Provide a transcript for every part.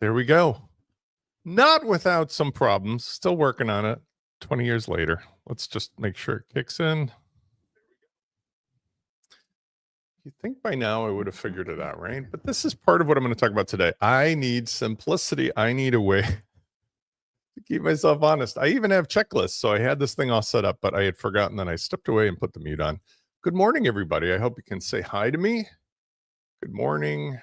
There we go. Not without some problems. Still working on it 20 years later. Let's just make sure it kicks in. You'd think by now I would have figured it out, right? But this is part of what I'm going to talk about today. I need simplicity. I need a way to keep myself honest. I even have checklists. So I had this thing all set up, but I had forgotten that I stepped away and put the mute on. Good morning, everybody. I hope you can say hi to me. Good morning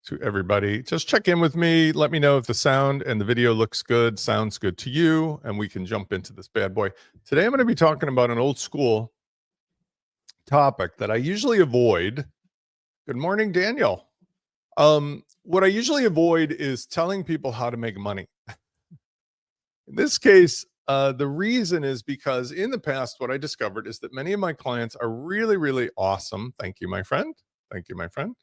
to everybody. Just check in with me. Let me know if the sound and the video looks good, sounds good to you, and we can jump into this bad boy. Today, I'm going to be talking about an old school topic that I usually avoid. Good morning, Daniel. What I usually avoid is telling people how to make money. In this case, the reason is because in the past, what I discovered is that many of my clients are really, really awesome. Thank you, my friend. Thank you, my friend.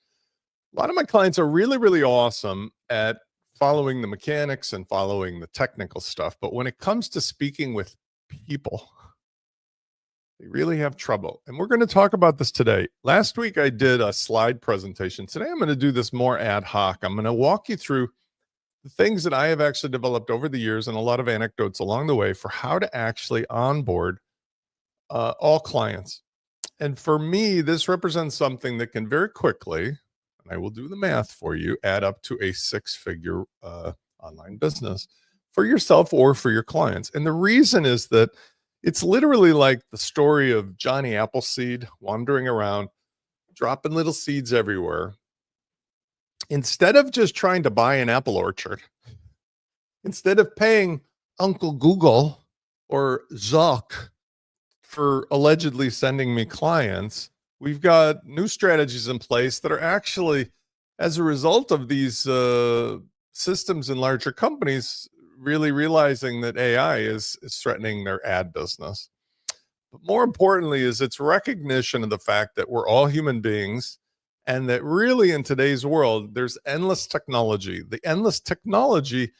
A lot of my clients are really, really awesome at following the mechanics and following the technical stuff. But when it comes to speaking with people, they really have trouble. And we're going to talk about this today. Last week, I did a slide presentation. Today, I'm going to do this more ad hoc. I'm going to walk you through the things that I have actually developed over the years and a lot of anecdotes along the way for how to actually onboard all clients. And for me, this represents something that can very quickly, and I will do the math for you, add up to a six-figure online business for yourself or for your clients. And the reason is that it's literally like the story of Johnny Appleseed wandering around, dropping little seeds everywhere. Instead of just trying to buy an apple orchard, instead of paying Uncle Google or Zuck for allegedly sending me clients, we've got new strategies in place that are actually, as a result of these systems in larger companies, really realizing that AI is threatening their ad business. But more importantly is its recognition of the fact that we're all human beings and that really in today's world, there's endless technology. The endless technology,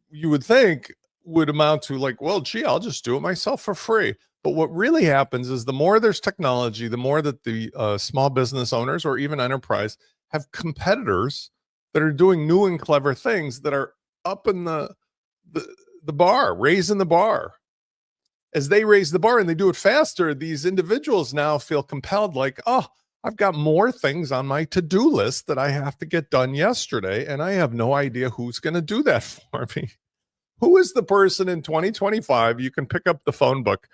you would think, would amount to like, well, gee, I'll just do it myself for free. But what really happens is the more there's technology, the more that the small business owners or even enterprise have competitors that are doing new and clever things that are up in the bar, raising the bar. As they raise the bar and they do it faster, these individuals now feel compelled like, oh, I've got more things on my to-do list that I have to get done yesterday, and I have no idea who's going to do that for me. Who is the person in 2025 you can pick up the phone book?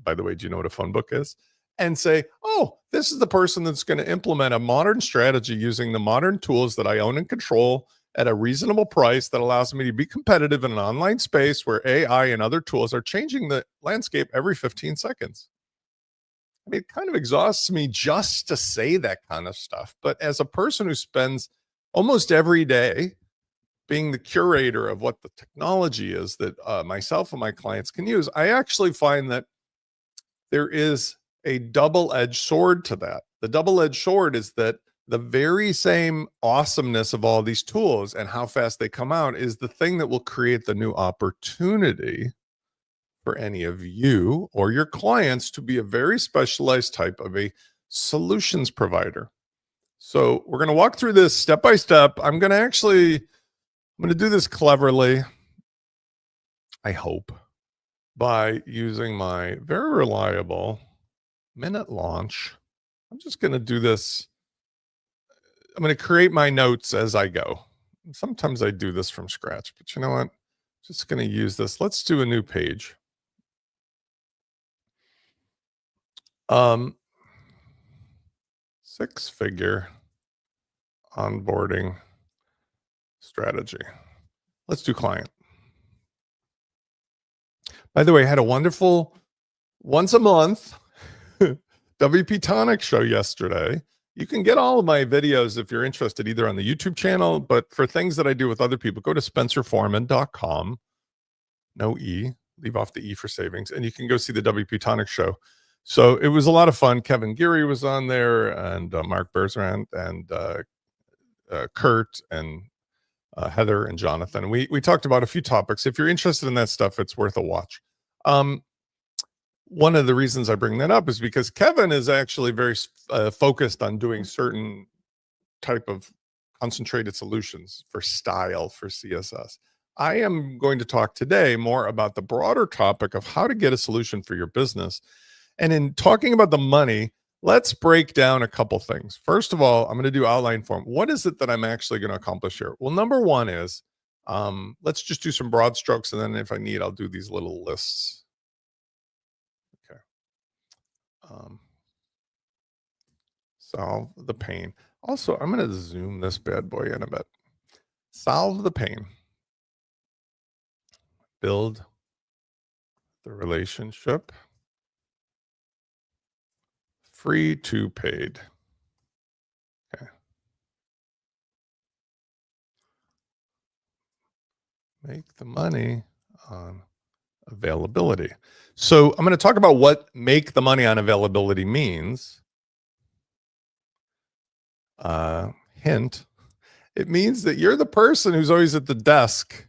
By the way, do you know what a phone book is? And say, oh, this is the person that's going to implement a modern strategy using the modern tools that I own and control at a reasonable price that allows me to be competitive in an online space where AI and other tools are changing the landscape every 15 seconds. I mean, it kind of exhausts me just to say that kind of stuff. But as a person who spends almost every day being the curator of what the technology is that myself and my clients can use, I actually find that there is a double-edged sword to that. The double-edged sword is that the very same awesomeness of all these tools and how fast they come out is the thing that will create the new opportunity for any of you or your clients to be a very specialized type of a solutions provider. So we're going to walk through this step by step. I'm going to do this cleverly, I hope, by using my very reliable minute launch. I'm just going to do this. I'm going to create my notes as I go. Sometimes I do this from scratch, but you know what? Just going to use this. Let's do a new page. Six-figure onboarding strategy. Let's do client. By the way, I had a wonderful once a month WP Tonic show yesterday. You can get all of my videos if you're interested, either on the YouTube channel, but for things that I do with other people, go to spencerforeman.com. No E, leave off the E for savings, and you can go see the WP Tonic show. So it was a lot of fun. Kevin Geary was on there, and Mark Berzrand, and Kurt, and Heather, and Jonathan. We talked about a few topics. If you're interested in that stuff, it's worth a watch. One of the reasons I bring that up is because Kevin is actually very focused on doing certain type of concentrated solutions for style, for CSS. I am going to talk today more about the broader topic of how to get a solution for your business. And in talking about the money, let's break down a couple things. First of all, I'm going to do outline form. What is it that I'm actually going to accomplish here? Well, number one is, let's just do some broad strokes. And then if I need, I'll do these little lists. Okay. Solve the pain. Also, I'm going to zoom this bad boy in a bit. Solve the pain. Build the relationship. Free to paid. Okay. Make the money on availability. So I'm going to talk about what make the money on availability means. Hint, it means that you're the person who's always at the desk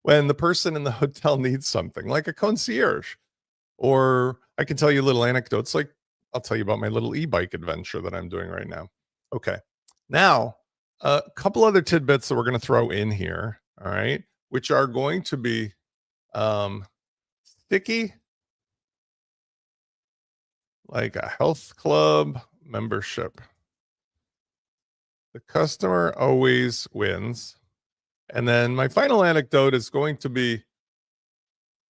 when the person in the hotel needs something, like a concierge. Or I can tell you little anecdotes, like I'll tell you about my little e-bike adventure that I'm doing right now. Okay. Now, a couple other tidbits that we're going to throw in here, all right, which are going to be sticky, like a health club membership. The customer always wins. And then my final anecdote is going to be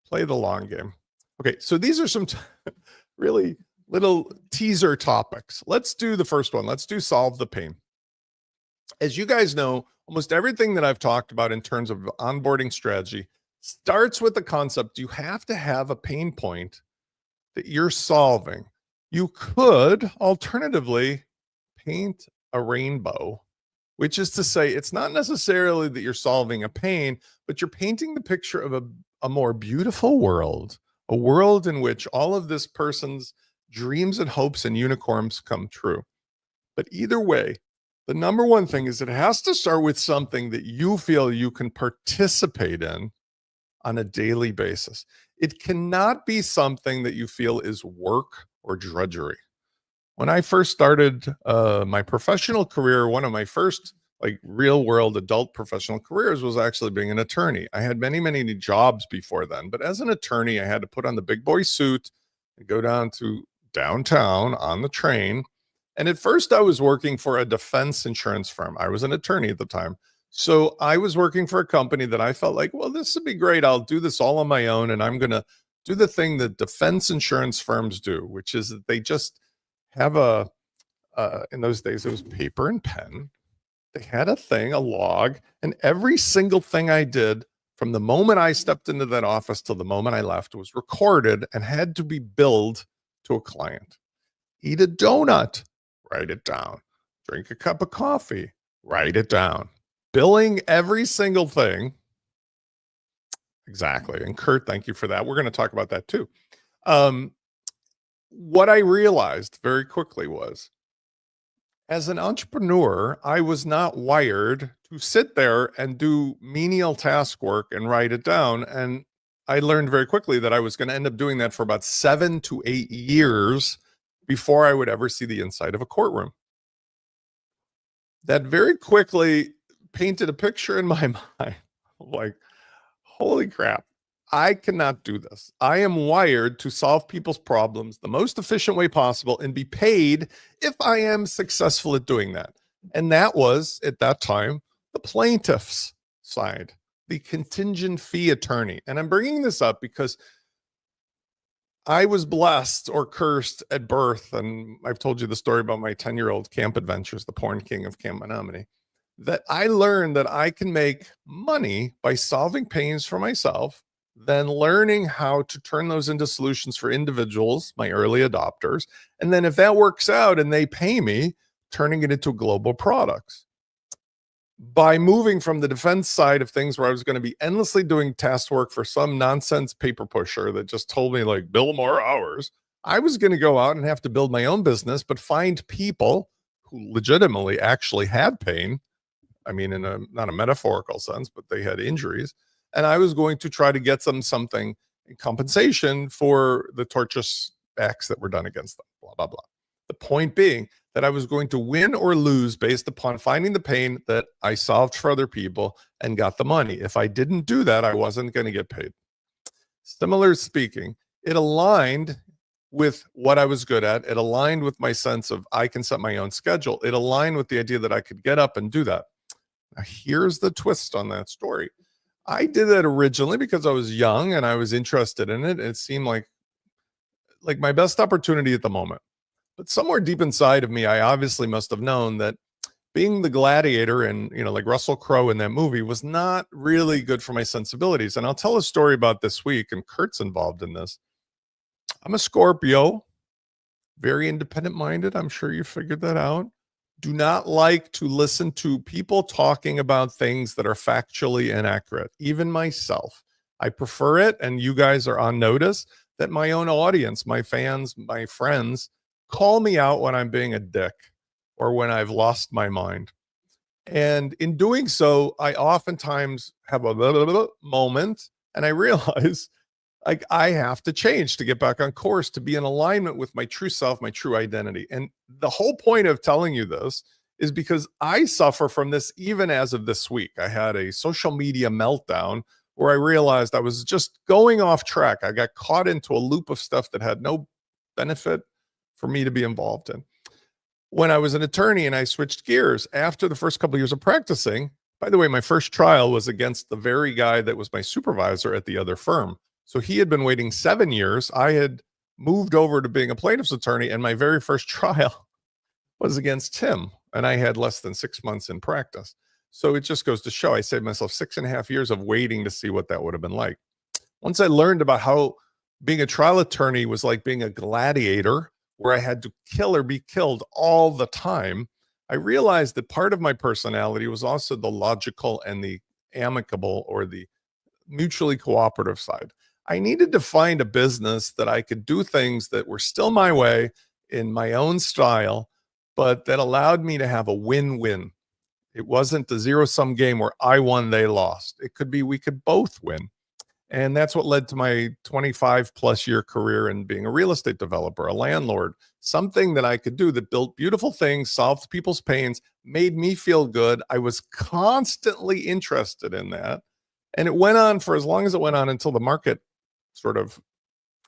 play the long game. Okay, so these are some really little teaser topics. Let's do the first one. Let's do solve the pain. As you guys know, almost everything that I've talked about in terms of onboarding strategy starts with the concept you have to have a pain point that you're solving. You could alternatively paint a rainbow, which is to say it's not necessarily that you're solving a pain, but you're painting the picture of a more beautiful world, a world in which all of this person's dreams and hopes and unicorns come true. But either way, the number one thing is it has to start with something that you feel you can participate in on a daily basis. It cannot be something that you feel is work or drudgery. When I first started my professional career, one of my first like real world adult professional careers was actually being an attorney. I had many, many jobs before then, but as an attorney, I had to put on the big boy suit and go down to downtown on the train. And at first I was working for a defense insurance firm. I was an attorney at the time. So I was working for a company that I felt like, well, this would be great. I'll do this all on my own. And I'm going to do the thing that defense insurance firms do, which is that they just have in those days, it was paper and pen. They had a thing, a log, and every single thing I did from the moment I stepped into that office till the moment I left was recorded and had to be billed to a client. Eat a donut, write it down. Drink a cup of coffee, write it down. Billing every single thing. Exactly. And Kurt, thank you for that. We're going to talk about that too. What I realized very quickly was, as an entrepreneur, I was not wired to sit there and do menial task work and write it down. And I learned very quickly that I was going to end up doing that for about 7 to 8 years before I would ever see the inside of a courtroom. That very quickly painted a picture in my mind like, holy crap, I cannot do this. I am wired to solve people's problems the most efficient way possible and be paid if I am successful at doing that. And that was, at that time, the plaintiff's side, the contingent fee attorney. And I'm bringing this up because I was blessed or cursed at birth. And I've told you the story about my 10-year-old camp adventures, the porn king of Camp Menominee, that I learned that I can make money by solving pains for myself, then learning how to turn those into solutions for individuals, my early adopters. And then if that works out and they pay me, turning it into global products. By moving from the defense side of things where I was going to be endlessly doing task work for some nonsense paper pusher that just told me like, bill more hours, I was going to go out and have to build my own business, but find people who legitimately actually had pain. I mean, in not a metaphorical sense, but they had injuries. And I was going to try to get them something in compensation for the torturous acts that were done against them, blah, blah, blah. The point being that I was going to win or lose based upon finding the pain that I solved for other people and got the money. If I didn't do that, I wasn't going to get paid. Similar speaking, it aligned with what I was good at. It aligned with my sense of I can set my own schedule. It aligned with the idea that I could get up and do that. Now, here's the twist on that story. I did that originally because I was young and I was interested in it. It seemed like my best opportunity at the moment. But somewhere deep inside of me, I obviously must have known that being the gladiator and, like Russell Crowe in that movie was not really good for my sensibilities. And I'll tell a story about this week, and Kurt's involved in this. I'm a Scorpio, very independent minded. I'm sure you figured that out. Do not like to listen to people talking about things that are factually inaccurate, even myself. I prefer it, and you guys are on notice that my own audience, my fans, my friends, call me out when I'm being a dick or when I've lost my mind. And in doing so, I oftentimes have a little moment and I realize like I have to change to get back on course, to be in alignment with my true self, my true identity. And the whole point of telling you this is because I suffer from this even as of this week. I had a social media meltdown where I realized I was just going off track. I got caught into a loop of stuff that had no benefit for me to be involved in. When I was an attorney and I switched gears after the first couple of years of practicing, by the way, my first trial was against the very guy that was my supervisor at the other firm. So he had been waiting 7 years. I had moved over to being a plaintiff's attorney, and my very first trial was against him. And I had less than 6 months in practice. So it just goes to show I saved myself 6.5 years of waiting to see what that would have been like. Once I learned about how being a trial attorney was like being a gladiator, where I had to kill or be killed all the time, I realized that part of my personality was also the logical and the amicable or the mutually cooperative side. I needed to find a business that I could do things that were still my way in my own style, but that allowed me to have a win-win. It wasn't a zero-sum game where I won, they lost. It could be we could both win. And that's what led to my 25 plus year career in being a real estate developer, a landlord, something that I could do that built beautiful things, solved people's pains, made me feel good. I was constantly interested in that. And it went on for as long as it went on until the market sort of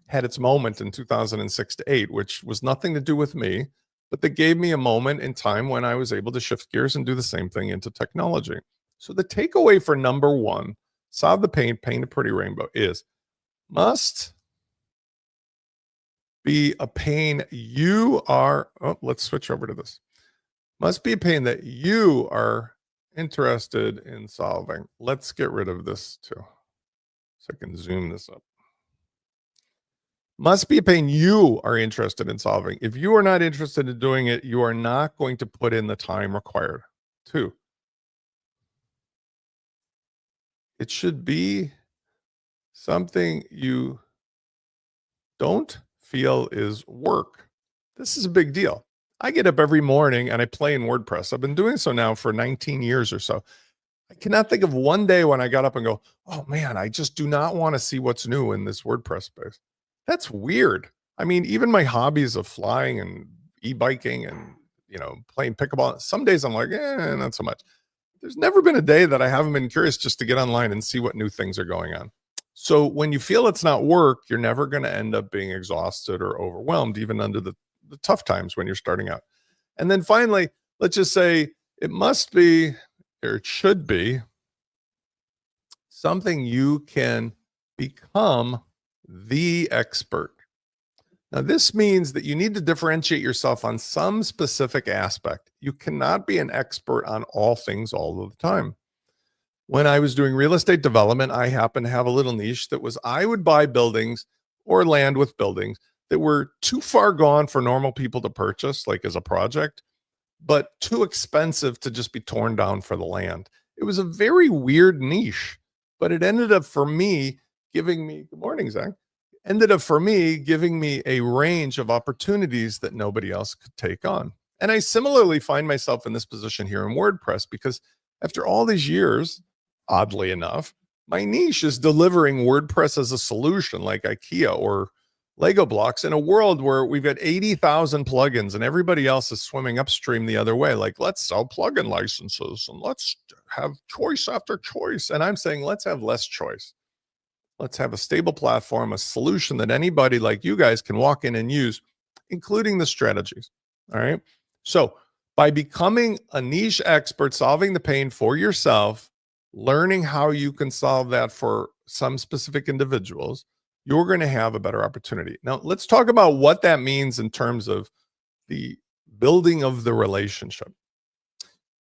had its moment in 2006 to 8, which was nothing to do with me, but that gave me a moment in time when I was able to shift gears and do the same thing into technology. So the takeaway for number one, solve the pain, paint a pretty rainbow, is must be a pain you are, let's switch over to this. Must be a pain that you are interested in solving. Let's get rid of this too, so I can zoom this up. Must be a pain you are interested in solving. If you are not interested in doing it, you are not going to put in the time required. 2, it should be something you don't feel is work. This is a big deal. I get up every morning and I play in WordPress. I've been doing so now for 19 years or so. I cannot think of one day when I got up and go, oh man, I just do not want to see what's new in this WordPress space. That's weird. I mean, even my hobbies of flying and e-biking and, playing pickleball, some days I'm like, not so much. There's never been a day that I haven't been curious just to get online and see what new things are going on. So when you feel it's not work, you're never going to end up being exhausted or overwhelmed, even under the tough times when you're starting out. And then finally, let's just say it must be, or it should be, something you can become the expert. Now, this means that you need to differentiate yourself on some specific aspect. You cannot be an expert on all things all of the time. When I was doing real estate development, I happened to have a little niche that was I would buy buildings or land with buildings that were too far gone for normal people to purchase, like as a project, but too expensive to just be torn down for the land. It was a very weird niche, but it ended up for me giving me, good morning, Zach, ended up for me giving me a range of opportunities that nobody else could take on. And I similarly find myself in this position here in WordPress because after all these years, oddly enough, my niche is delivering WordPress as a solution like IKEA or Lego blocks in a world where we've got 80,000 plugins and everybody else is swimming upstream the other way. Like, let's sell plugin licenses and let's have choice after choice. And I'm saying, let's have less choice. Let's have a stable platform, a solution that anybody like you guys can walk in and use, including the strategies. All right. So by becoming a niche expert, solving the pain for yourself, learning how you can solve that for some specific individuals, you're going to have a better opportunity. Now, let's talk about what that means in terms of the building of the relationship.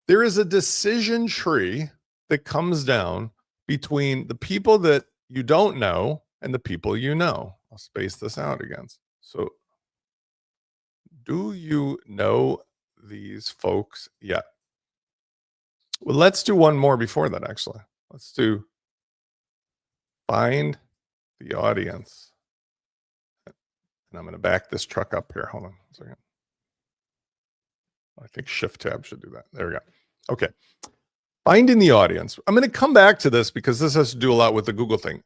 There is a decision tree that comes down between the people that you don't know and the people you know. I'll space this out again. So, do you know these folks yet? Well, let's do one more before that, actually. Let's do find the audience. And I'm going to back this truck up here. Hold on a second. I think Shift Tab should do that. There we go. Okay. Finding the audience. I'm going to come back to this because this has to do a lot with the Google thing.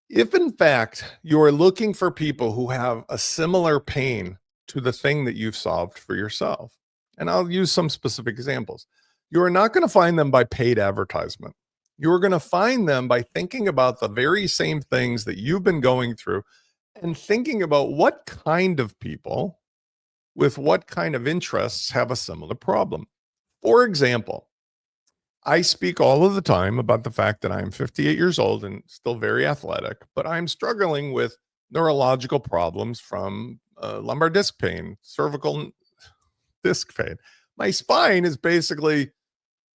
If in fact you're looking for people who have a similar pain to the thing that you've solved for yourself, and I'll use some specific examples, you are not going to find them by paid advertisement. You're going to find them by thinking about the very same things that you've been going through and thinking about what kind of people with what kind of interests have a similar problem. For example, I speak all of the time about the fact that I'm 58 years old and still very athletic, but I'm struggling with neurological problems from lumbar disc pain, cervical disc pain. My spine is basically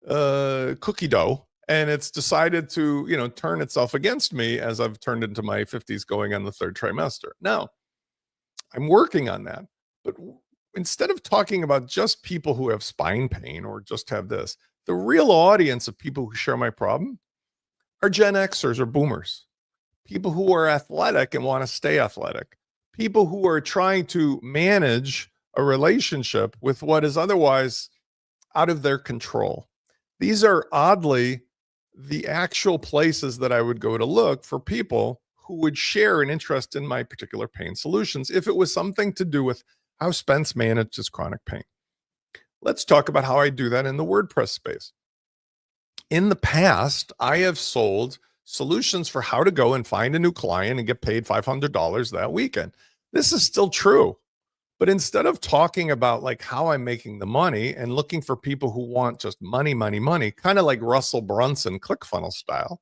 cookie dough, and it's decided to, turn itself against me as I've turned into my 50s going on the third trimester. Now, I'm working on that, but instead of talking about just people who have spine pain or just have this, the real audience of people who share my problem are Gen Xers or boomers, people who are athletic and want to stay athletic, people who are trying to manage a relationship with what is otherwise out of their control. These are oddly the actual places that I would go to look for people who would share an interest in my particular pain solutions if it was something to do with how Spence manages chronic pain. Let's talk about how I do that in the WordPress space. In the past, I have sold solutions for how to go and find a new client and get paid $500 that weekend. This is still true. But instead of talking about like how I'm making the money and looking for people who want just money, kind of like Russell Brunson ClickFunnels style,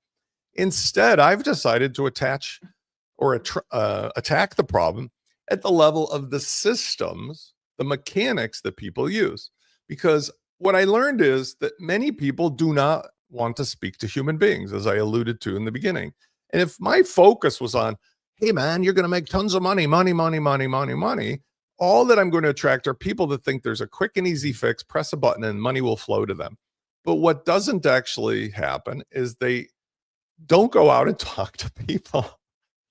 instead, I've decided to attack the problem at the level of the systems, the mechanics that people use. Because what I learned is that many people do not want to speak to human beings, as I alluded to in the beginning. And if my focus was on, hey man, you're going to make tons of money, all that I'm going to attract are people that think there's a quick and easy fix, press a button and money will flow to them. But what doesn't actually happen is they don't go out and talk to people.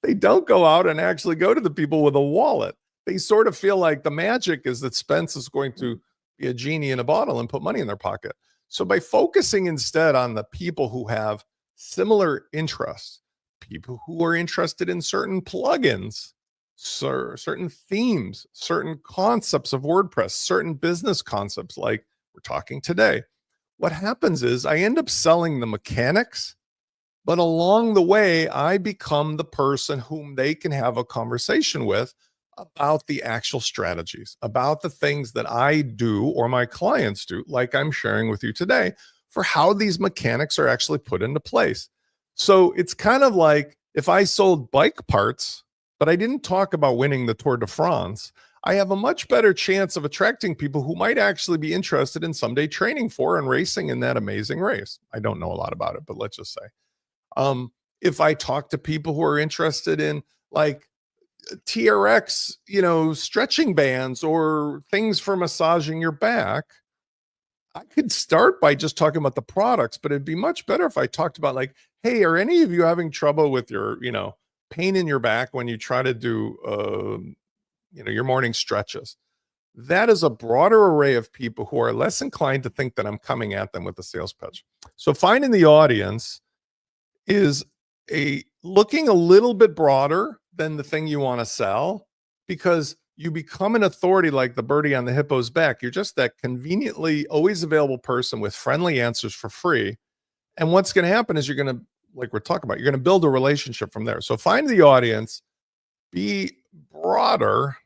They don't go out and actually go to the people with a wallet. They sort of feel like the magic is that Spence is going to be a genie in a bottle and put money in their pocket. So by focusing instead on the people who have similar interests, people who are interested in certain plugins, certain themes, certain concepts of WordPress, certain business concepts like we're talking today, what happens is I end up selling the mechanics, but along the way, I become the person whom they can have a conversation with about the actual strategies, about the things that I do or my clients do, like I'm sharing with you today, for how these mechanics are actually put into place. So it's kind of like if I sold bike parts, but I didn't talk about winning the Tour de France, I have a much better chance of attracting people who might actually be interested in someday training for and racing in that amazing race. I don't know a lot about it, but let's just say. If I talk to people who are interested in like TRX, stretching bands or things for massaging your back, I could start by just talking about the products, but it'd be much better if I talked about like, hey, are any of you having trouble with your, pain in your back when you try to do, your morning stretches? That is a broader array of people who are less inclined to think that I'm coming at them with a sales pitch. So finding the audience is looking a little bit broader than the thing you want to sell, because you become an authority like the birdie on the hippo's back. You're just that conveniently always available person with friendly answers for free. And what's going to happen is you're going to, like we're talking about, you're going to build a relationship from there. So find the audience, be broader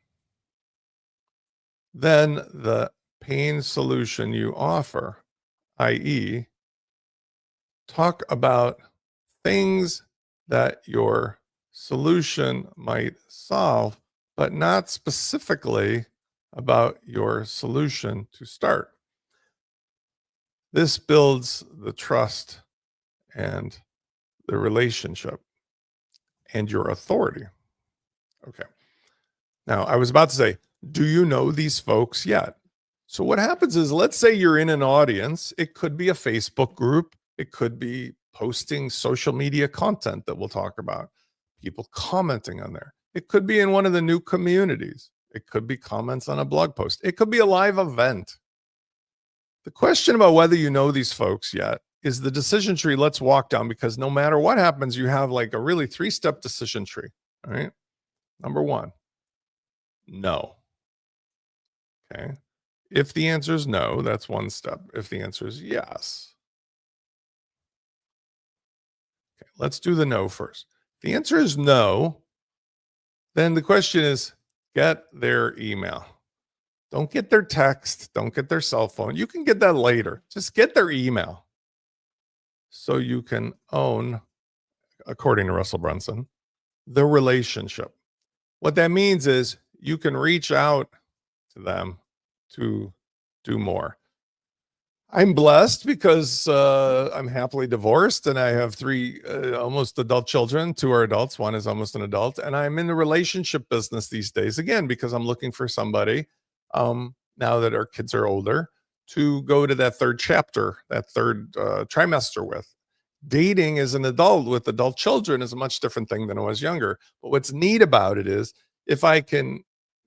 than the pain solution you offer, i.e., talk about things that your solution might solve, but not specifically about your solution to start. This builds the trust and the relationship and your authority. Okay. Now, I was about to say, do you know these folks yet? So, what happens is, let's say you're in an audience, it could be a Facebook group, it could be posting social media content that we'll talk about, people commenting on there. It could be in one of the new communities, it could be comments on a blog post, it could be a live event. The question about whether you know these folks yet is the decision tree let's walk down, because no matter what happens, you have like a really 3-step decision tree. All right. Number one, no. Okay. If the answer is no, that's one step. If the answer is yes, okay, let's do the no first. If the answer is no, then the question is get their email. Don't get their text. Don't get their cell phone. You can get that later. Just get their email so you can own, according to Russell Brunson, the relationship. What that means is you can reach out to them to do more. I'm blessed because I'm happily divorced and I have 3 almost adult children. 2 are adults. One is almost an adult. And I'm in the relationship business these days, again, because I'm looking for somebody, now that our kids are older, to go to that 3rd chapter, that 3rd trimester with. Dating as an adult with adult children is a much different thing than I was younger. But what's neat about it is if I can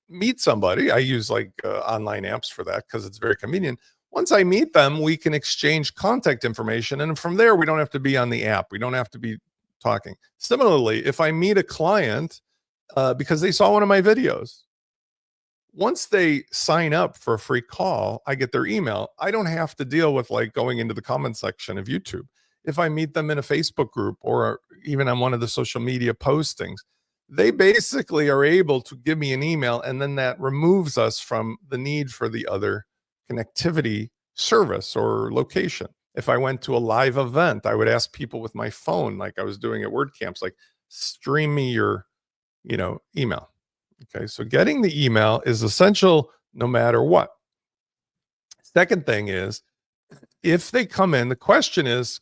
meet somebody, I use like online apps for that because it's very convenient. Once I meet them, we can exchange contact information. And from there, we don't have to be on the app. We don't have to be talking. Similarly, if I meet a client because they saw one of my videos, once they sign up for a free call, I get their email. I don't have to deal with like going into the comment section of YouTube. If I meet them in a Facebook group or even on one of the social media postings, they basically are able to give me an email, and then that removes us from the need for the other connectivity service or location. If I went to a live event, I would ask people with my phone, like I was doing at WordCamps, like stream me your, email. Okay, so getting the email is essential no matter what. Second thing is, if they come in, the question is,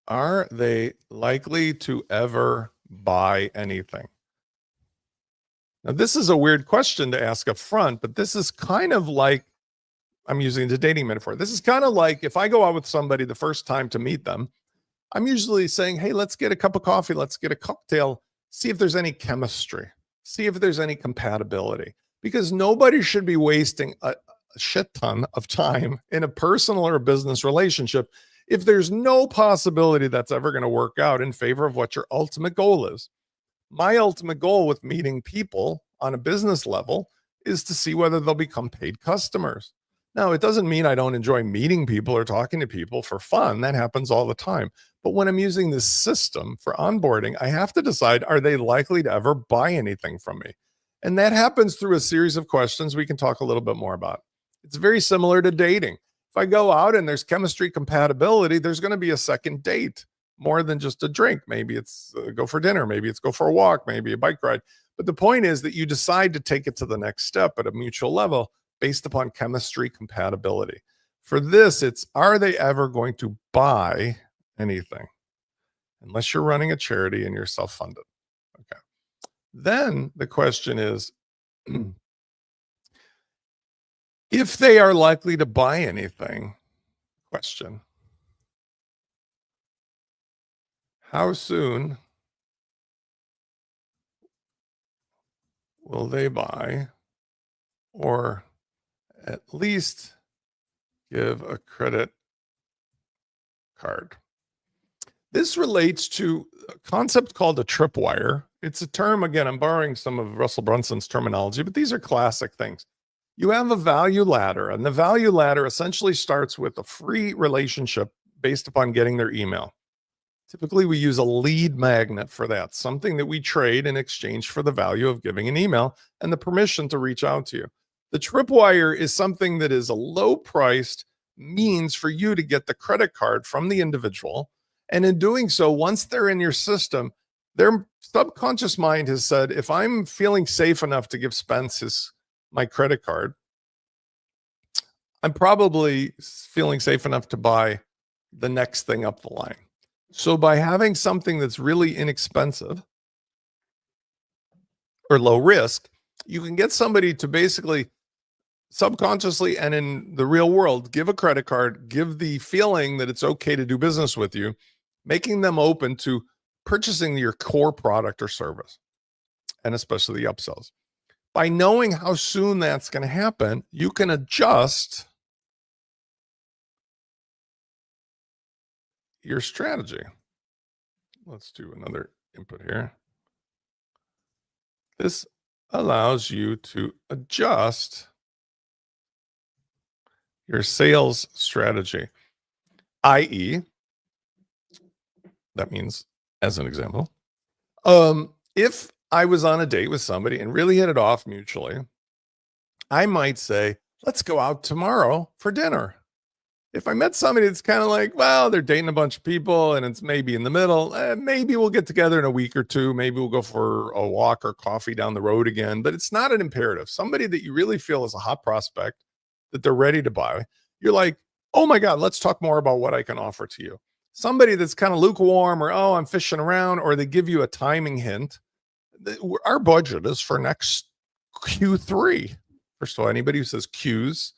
are they likely to ever buy anything? Now, this is a weird question to ask up front, but this is kind of like, I'm using the dating metaphor. This is kind of like if I go out with somebody the first time to meet them, I'm usually saying, hey, let's get a cup of coffee, let's get a cocktail, see if there's any chemistry, see if there's any compatibility, because nobody should be wasting a shit ton of time in a personal or a business relationship if there's no possibility that's ever going to work out in favor of what your ultimate goal is. My ultimate goal with meeting people on a business level is to see whether they'll become paid customers. Now, it doesn't mean I don't enjoy meeting people or talking to people for fun. That happens all the time. But when I'm using this system for onboarding, I have to decide, are they likely to ever buy anything from me? And that happens through a series of questions we can talk a little bit more about. It's very similar to dating. If I go out and there's chemistry compatibility, there's going to be a second date, more than just a drink. Maybe it's go for dinner, maybe it's go for a walk, maybe a bike ride. But the point is that you decide to take it to the next step at a mutual level based upon chemistry compatibility. For this, it's, are they ever going to buy anything? Unless you're running a charity and you're self-funded. Okay. Then the question is, if they are likely to buy anything, how soon will they buy, or at least give a credit card. This relates to a concept called a tripwire. It's a term, again, I'm borrowing some of Russell Brunson's terminology, but these are classic things. You have a value ladder, and the value ladder essentially starts with a free relationship based upon getting their email. Typically, we use a lead magnet for that, something that we trade in exchange for the value of giving an email and the permission to reach out to you. The tripwire is something that is a low priced means for you to get the credit card from the individual. And in doing so, once they're in your system, their subconscious mind has said, if I'm feeling safe enough to give Spence my credit card, I'm probably feeling safe enough to buy the next thing up the line. So by having something that's really inexpensive or low risk, you can get somebody to basically subconsciously and in the real world give a credit card, give the feeling that it's okay to do business with you, making them open to purchasing your core product or service, and especially the upsells. By knowing how soon that's going to happen, you can adjust your strategy. Let's do another input here. This allows you to adjust your sales strategy, i.e., that means, as an example, if I was on a date with somebody and really hit it off mutually, I might say, let's go out tomorrow for dinner. If I met somebody that's kind of like, well, they're dating a bunch of people and it's maybe in the middle, maybe we'll get together in a week or two. Maybe we'll go for a walk or coffee down the road again, but it's not an imperative. Somebody that you really feel is a hot prospect that they're ready to buy. You're like, oh my God, let's talk more about what I can offer to you. Somebody that's kind of lukewarm or, oh, I'm fishing around, or they give you a timing hint. Our budget is for next Q3. First of all, anybody who says Qs,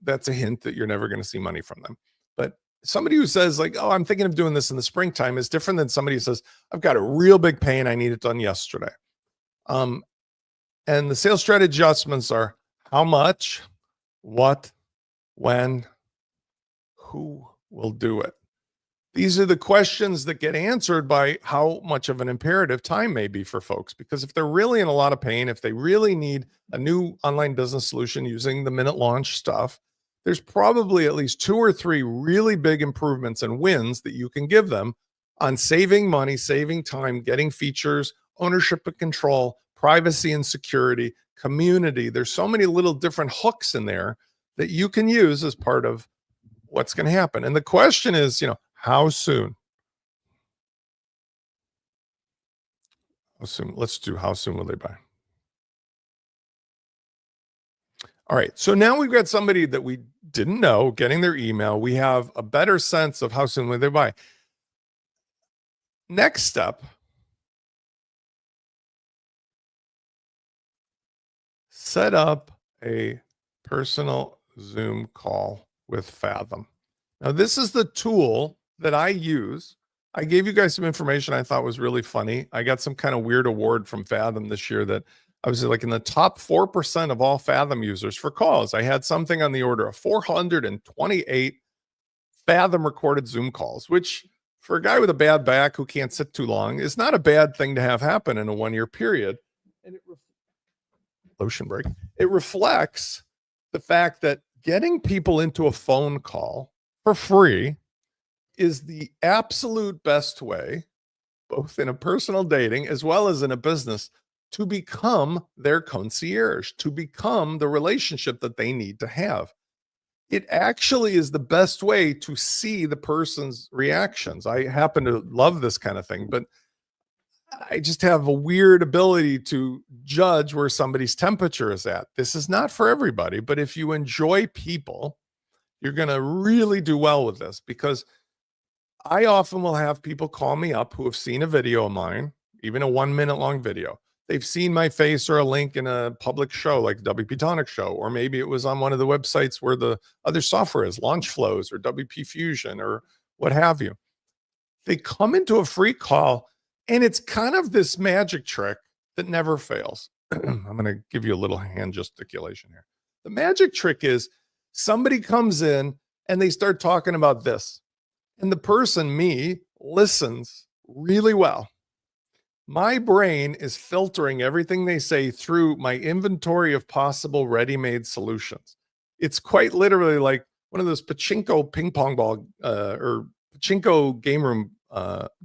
that's a hint that you're never going to see money from them. But somebody who says like, oh, I'm thinking of doing this in the springtime is different than somebody who says, I've got a real big pain. I need it done yesterday. And the sales strategy adjustments are how much, what, when, who will do it. These are the questions that get answered by how much of an imperative time may be for folks. Because if they're really in a lot of pain, if they really need a new online business solution using the minute launch stuff, there's probably at least 2 or 3 really big improvements and wins that you can give them on saving money, saving time, getting features, ownership and control, privacy and security, community. There's so many little different hooks in there that you can use as part of what's going to happen. And the question is, how soon? How soon? Let's do how soon will they buy? All right. So now we've got somebody that we didn't know getting their email. We have a better sense of how soon will they buy. Next step, set up a personal Zoom call with Fathom. Now, this is the tool that I use. I gave you guys some information I thought was really funny. I got some kind of weird award from Fathom this year that I was like in the top 4% of all Fathom users for calls. I had something on the order of 428 Fathom recorded Zoom calls, which for a guy with a bad back who can't sit too long is not a bad thing to have happen in a 1-year period. And lotion break. It reflects the fact that getting people into a phone call for free is the absolute best way, both in a personal dating as well as in a business, to become their concierge, to become the relationship that they need to have. It actually is the best way to see the person's reactions. I happen to love this kind of thing, but I just have a weird ability to judge where somebody's temperature is at. This is not for everybody, but if you enjoy people, you're going to really do well with this, because I often will have people call me up who have seen a video of mine, even a 1-minute long video. They've seen my face or a link in a public show like the WP Tonic show, or maybe it was on one of the websites where the other software is, Launch Flows or WP Fusion or what have you. They come into a free call, and it's kind of this magic trick that never fails. I'm going to give you a little hand gesticulation here. The magic trick is somebody comes in and they start talking about this. And the person, me, listens really well. My brain is filtering everything they say through my inventory of possible ready-made solutions. It's quite literally like one of those pachinko ping pong ball or pachinko game room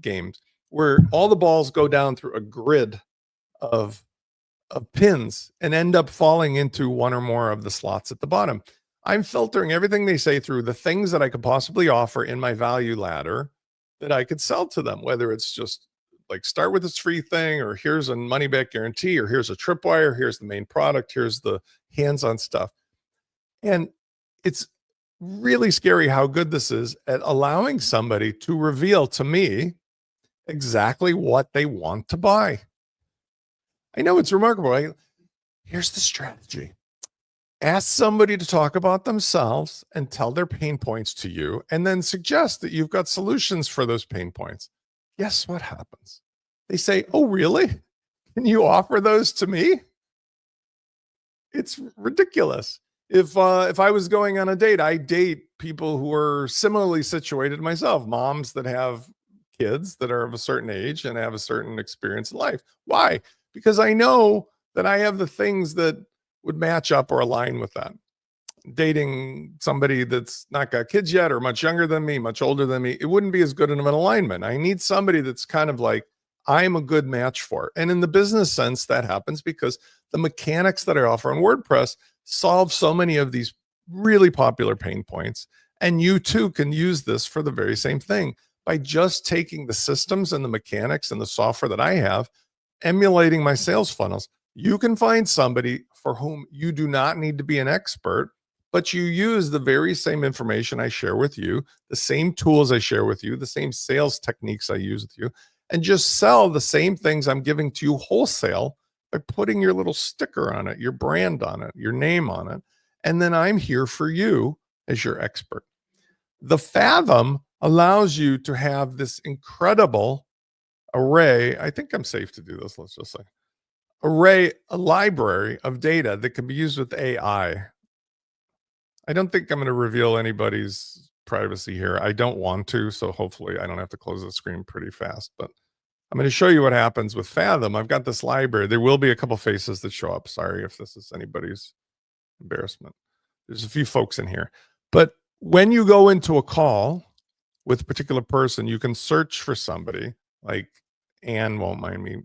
games where all the balls go down through a grid of pins and end up falling into one or more of the slots at the bottom. I'm filtering everything they say through the things that I could possibly offer in my value ladder that I could sell to them, whether it's just like start with this free thing, or here's a money back guarantee, or here's a tripwire, here's the main product, here's the hands on stuff. And it's really scary how good this is at allowing somebody to reveal to me exactly what they want to buy. I know it's remarkable. Here's the strategy. Ask somebody to talk about themselves and tell their pain points to you, and then suggest that you've got solutions for those pain points. Guess what happens? They say, "Oh, really? Can you offer those to me?" It's ridiculous. If I was going on a date, I date people who are similarly situated to myself, moms that have kids that are of a certain age and have a certain experience in life. Why? Because I know that I have the things that would match up or align with that. Dating somebody that's not got kids yet, or much younger than me, much older than me, it wouldn't be as good of an alignment. I need somebody that's kind of like I'm a good match for. And in the business sense, that happens because the mechanics that I offer on WordPress solve so many of these really popular pain points. And you too can use this for the very same thing by just taking the systems and the mechanics and the software that I have, emulating my sales funnels. You can find somebody for whom you do not need to be an expert, but you use the very same information I share with you, the same tools I share with you, the same sales techniques I use with you, and just sell the same things I'm giving to you wholesale by putting your little sticker on it, your brand on it, your name on it. And then I'm here for you as your expert. The Fathom allows you to have this incredible array. I think I'm safe to do this. Let's just say a library of data that can be used with AI. I don't think I'm going to reveal anybody's privacy here. I don't want to, so hopefully I don't have to close the screen pretty fast, but I'm going to show you what happens with Fathom. I've got this library. There will be a couple faces that show up. Sorry if this is anybody's embarrassment. There's a few folks in here. But when you go into a call with a particular person, you can search for somebody like Anne won't mind me.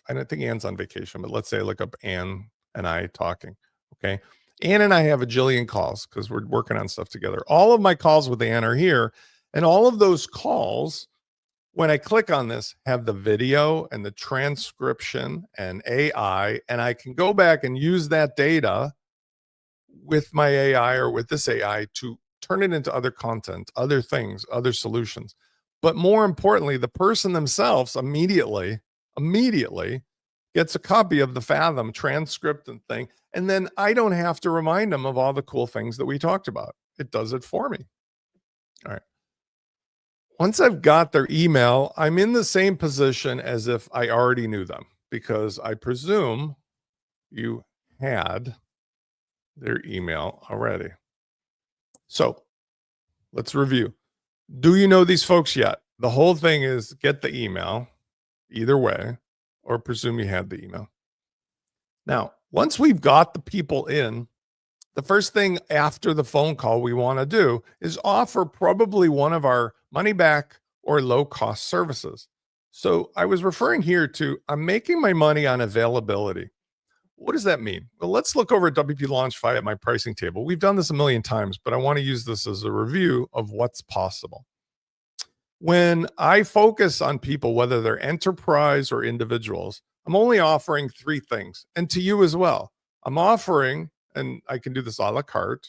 I don't think Anne's on vacation, but let's say I look up Anne and I talking. Okay. Anne and I have a jillion calls because we're working on stuff together. All of my calls with Anne are here. And all of those calls, when I click on this, have the video and the transcription and AI, and I can go back and use that data with my AI or with this AI to turn it into other content, other things, other solutions. But more importantly, the person themselves immediately gets a copy of the Fathom transcript and thing. And then I don't have to remind them of all the cool things that we talked about. It does it for me. All right. Once I've got their email, I'm in the same position as if I already knew them, because I presume you had their email already. So let's review. Do you know these folks yet? The whole thing is get the email either way, or presume you had the email. Now, once we've got the people in, the first thing after the phone call we want to do is offer probably one of our money back or low cost services. So I was referring here to, I'm making my money on availability. What does that mean? Well, let's look over at WP Launchify at my pricing table. We've done this a million times, but I want to use this as a review of what's possible. When I focus on people, whether they're enterprise or individuals, I'm only offering three things, and to you as well. I'm offering, and I can do this a la carte,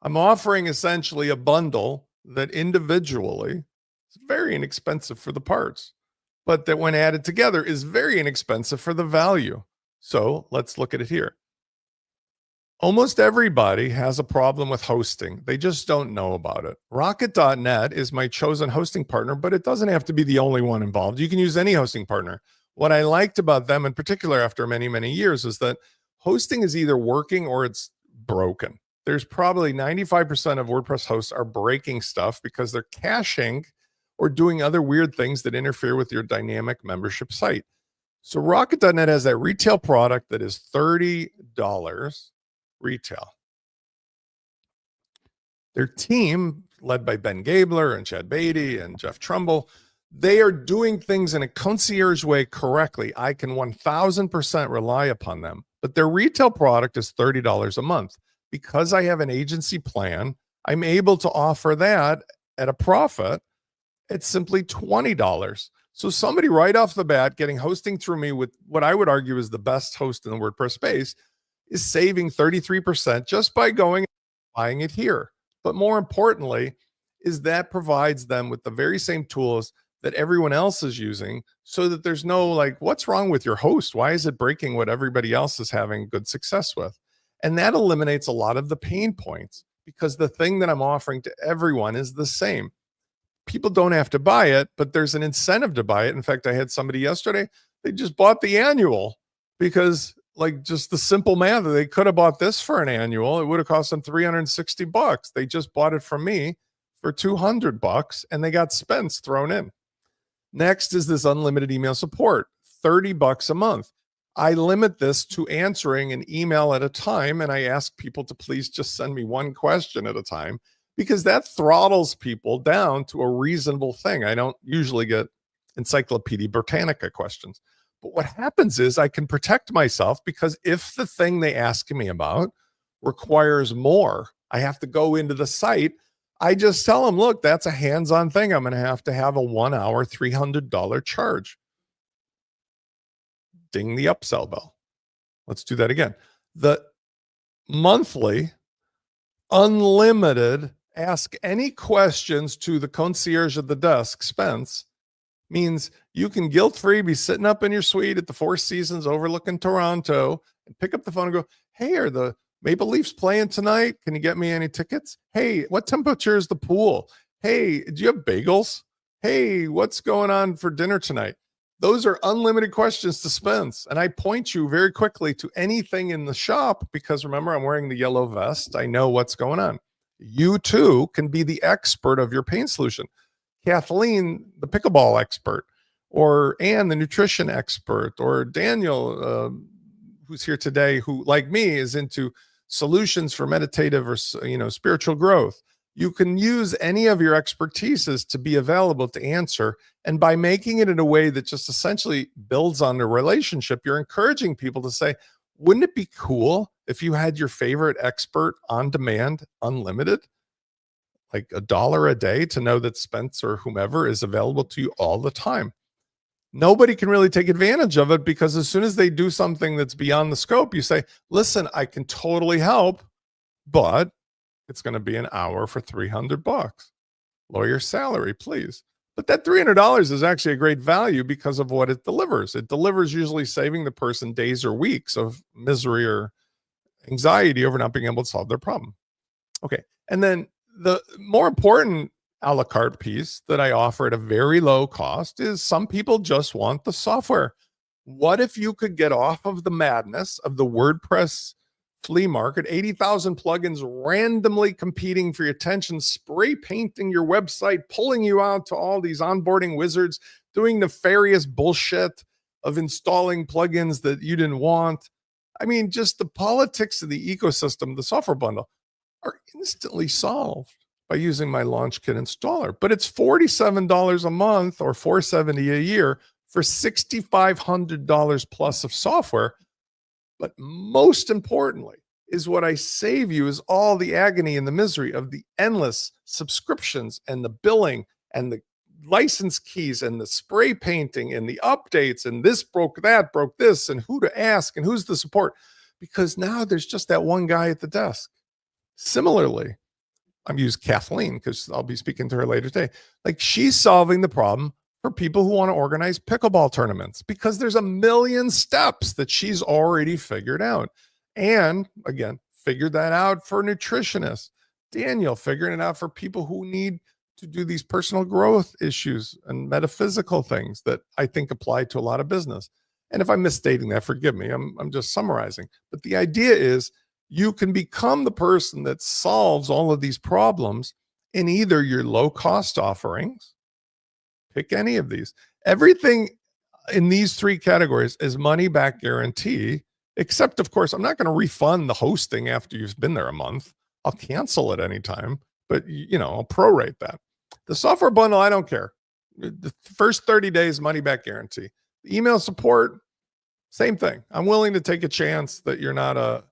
I'm offering essentially a bundle that individually is very inexpensive for the parts, but that when added together is very inexpensive for the value. So let's look at it here. Almost everybody has a problem with hosting. They just don't know about it. Rocket.net is my chosen hosting partner, but it doesn't have to be the only one involved. You can use any hosting partner. What I liked about them in particular after many, many years is that hosting is either working or it's broken. there's probably 95% of WordPress hosts are breaking stuff because they're caching or doing other weird things that interfere with your dynamic membership site. So Rocket.net has that retail product that is $30 retail. Their team, led by Ben Gabler and Chad Beatty and Jeff Trumbull, they are doing things in a concierge way correctly. I can 1000% rely upon them. But their retail product is $30 a month. Because I have an agency plan, I'm able to offer that at a profit. It's simply $20. So somebody right off the bat getting hosting through me with what I would argue is the best host in the WordPress space is saving 33% just by going and buying it here. But more importantly, is that provides them with the very same tools that everyone else is using, so that there's no like, what's wrong with your host? Why is it breaking what everybody else is having good success with? And that eliminates a lot of the pain points, because the thing that I'm offering to everyone is the same. People don't have to buy it, but there's an incentive to buy it. In fact, I had somebody yesterday, they just bought the annual because, like, just the simple math, they could have bought this for an annual. It would have cost them $360. They just bought it from me for $200 and they got Spence thrown in. Next is this unlimited email support, $30 a month. I limit this to answering an email at a time, and I ask people to please just send me one question at a time, because that throttles people down to a reasonable thing. I don't usually get Encyclopedia Britannica questions. But what happens is I can protect myself, because if the thing they ask me about requires more, I have to go into the site. I just tell them, look, that's a hands-on thing. I'm going to have a 1 hour, $300 charge. Ding the upsell bell. Let's do that again. The monthly unlimited ask any questions to the concierge at the desk, Spence, means you can guilt-free be sitting up in your suite at the Four Seasons overlooking Toronto and pick up the phone and go, hey, are the Maple Leafs playing tonight? Can you get me any tickets? Hey, what temperature is the pool? Hey, do you have bagels? Hey, what's going on for dinner tonight? Those are unlimited questions to Spence. And I point you very quickly to anything in the shop, because remember, I'm wearing the yellow vest. I know what's going on. You too can be the expert of your pain solution. Kathleen, the pickleball expert, or Anne, the nutrition expert, or Daniel, who's here today, who, like me, is into solutions for meditative or spiritual growth. You can use any of your expertises to be available to answer. And by making it in a way that just essentially builds on the relationship, you're encouraging people to say, wouldn't it be cool if you had your favorite expert on demand, unlimited, like $1 a day, to know that Spence or whomever is available to you all the time? Nobody can really take advantage of it, because as soon as they do something that's beyond the scope, you say, listen, I can totally help, but it's going to be an hour for $300. Lower your salary, please. But that $300 is actually a great value because of what it delivers. It delivers usually saving the person days or weeks of misery or anxiety over not being able to solve their problem. Okay. And then the more important a la carte piece that I offer at a very low cost is some people just want the software. What if you could get off of the madness of the WordPress flea market, 80,000 plugins randomly competing for your attention, spray painting your website, pulling you out to all these onboarding wizards, doing nefarious bullshit of installing plugins that you didn't want? I mean, just the politics of the ecosystem, the software bundle, are instantly solved by using my LaunchKit installer. But it's $47 a month or $470 a year for $6,500 plus of software. But most importantly is what I save you is all the agony and the misery of the endless subscriptions and the billing and the license keys and the spray painting and the updates and this broke that, broke this, and who to ask and who's the support. Because now there's just that one guy at the desk. Similarly, I'm using Kathleen because I'll be speaking to her later today. Like, she's solving the problem for people who want to organize pickleball tournaments, because there's a million steps that she's already figured out. And again, figured that out for nutritionists. Daniel figuring it out for people who need to do these personal growth issues and metaphysical things that I think apply to a lot of business. And if I'm misstating that, forgive me. I'm just summarizing. But the idea is, You can become the person that solves all of these problems in either your low cost offerings, pick any of these. Everything in these three categories is money back guarantee, except, of course, I'm not going to refund the hosting after you've been there a month. I'll cancel it anytime, but I'll prorate that. The software bundle, I don't care. The first 30 days, money back guarantee. The email support, same thing. I'm willing to take a chance that you're not a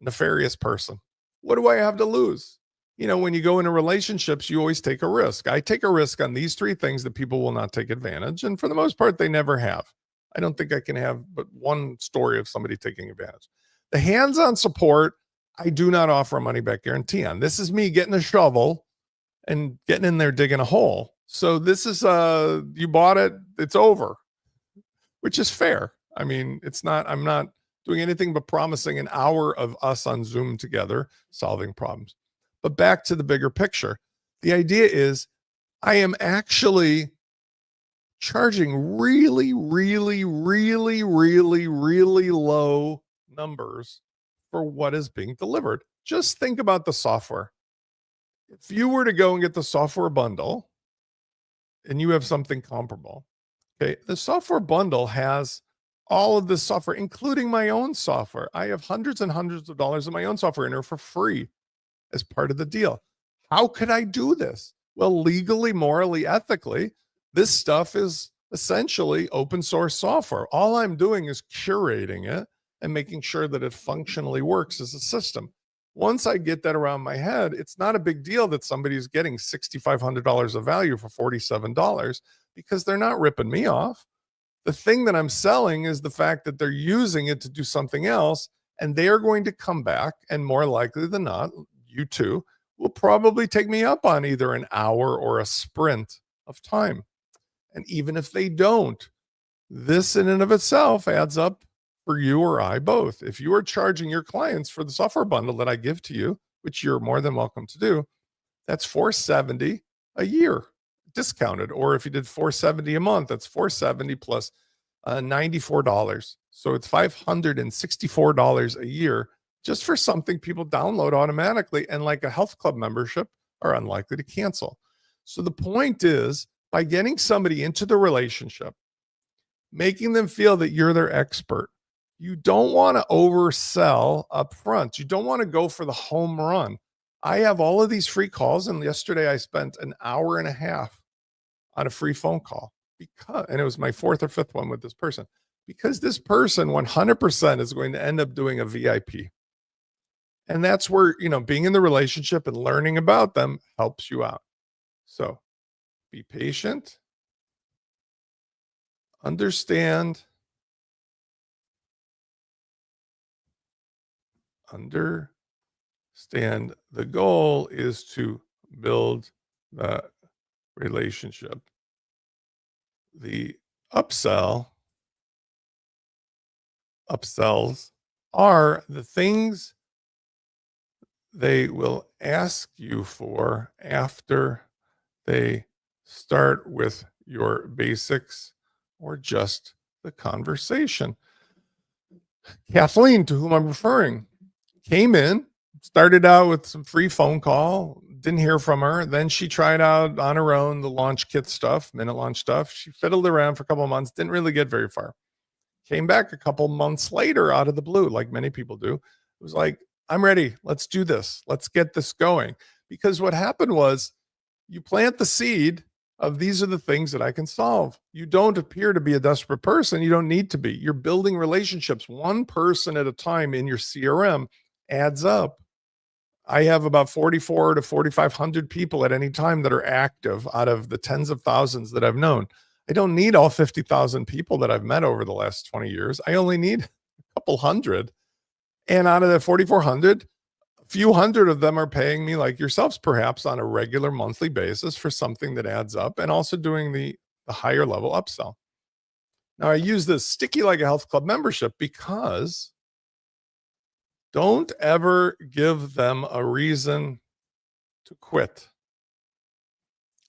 nefarious person. What do I have to lose? When you go into relationships, you always take a risk. I take a risk on these three things that people will not take advantage. And for the most part, they never have. I don't think I can have but one story of somebody taking advantage. The hands-on support, I do not offer a money back guarantee on. This is me getting a shovel and getting in there digging a hole. So this is you bought it, it's over, which is fair. I mean, I'm not doing anything but promising an hour of us on Zoom together solving problems. But back to the bigger picture. The idea is I am actually charging really, really, really, really, really low numbers for what is being delivered. Just think about the software. If you were to go and get the software bundle and you have something comparable, okay, the software bundle has all of this software, including my own software. I have hundreds and hundreds of dollars of my own software in there for free as part of the deal. How could I do this? Well, legally, morally, ethically, this stuff is essentially open source software. All I'm doing is curating it and making sure that it functionally works as a system. Once I get that around my head, it's not a big deal that somebody's getting $6,500 of value for $47 because they're not ripping me off. The thing that I'm selling is the fact that they're using it to do something else, and they are going to come back, and more likely than not, you too, will probably take me up on either an hour or a sprint of time. And even if they don't, this in and of itself adds up for you or I both. If you are charging your clients for the software bundle that I give to you, which you're more than welcome to do, that's $470 a year discounted. Or if you did $470 a month, that's $470 plus $94. So it's $564 a year just for something people download automatically and, like a health club membership, are unlikely to cancel. So the point is, by getting somebody into the relationship, making them feel that you're their expert, you don't want to oversell up front. You don't want to go for the home run. I have all of these free calls, and yesterday I spent an hour and a half on a free phone call and it was my fourth or fifth one with this person, because this person 100% is going to end up doing a VIP. And that's where, being in the relationship and learning about them helps you out. So be patient, understand the goal is to build the relationship. The upsells are the things they will ask you for after they start with your basics or just the conversation. Kathleen, to whom I'm referring, came in, started out with some free phone call, didn't hear from her. Then she tried out on her own the launch kit stuff, minute launch stuff. She fiddled around for a couple of months, didn't really get very far. Came back a couple months later out of the blue, like many people do. It was like, I'm ready. Let's do this. Let's get this going. Because what happened was, you plant the seed of these are the things that I can solve. You don't appear to be a desperate person. You don't need to be. You're building relationships one person at a time in your CRM. Adds up. I have about 44 to 4,500 people at any time that are active out of the tens of thousands that I've known. I don't need all 50,000 people that I've met over the last 20 years. I only need a couple hundred. And out of the 4,400, a few hundred of them are paying me, like yourselves, perhaps on a regular monthly basis for something that adds up, and also doing the higher level upsell. Now, I use this sticky like a health club membership because don't ever give them a reason to quit.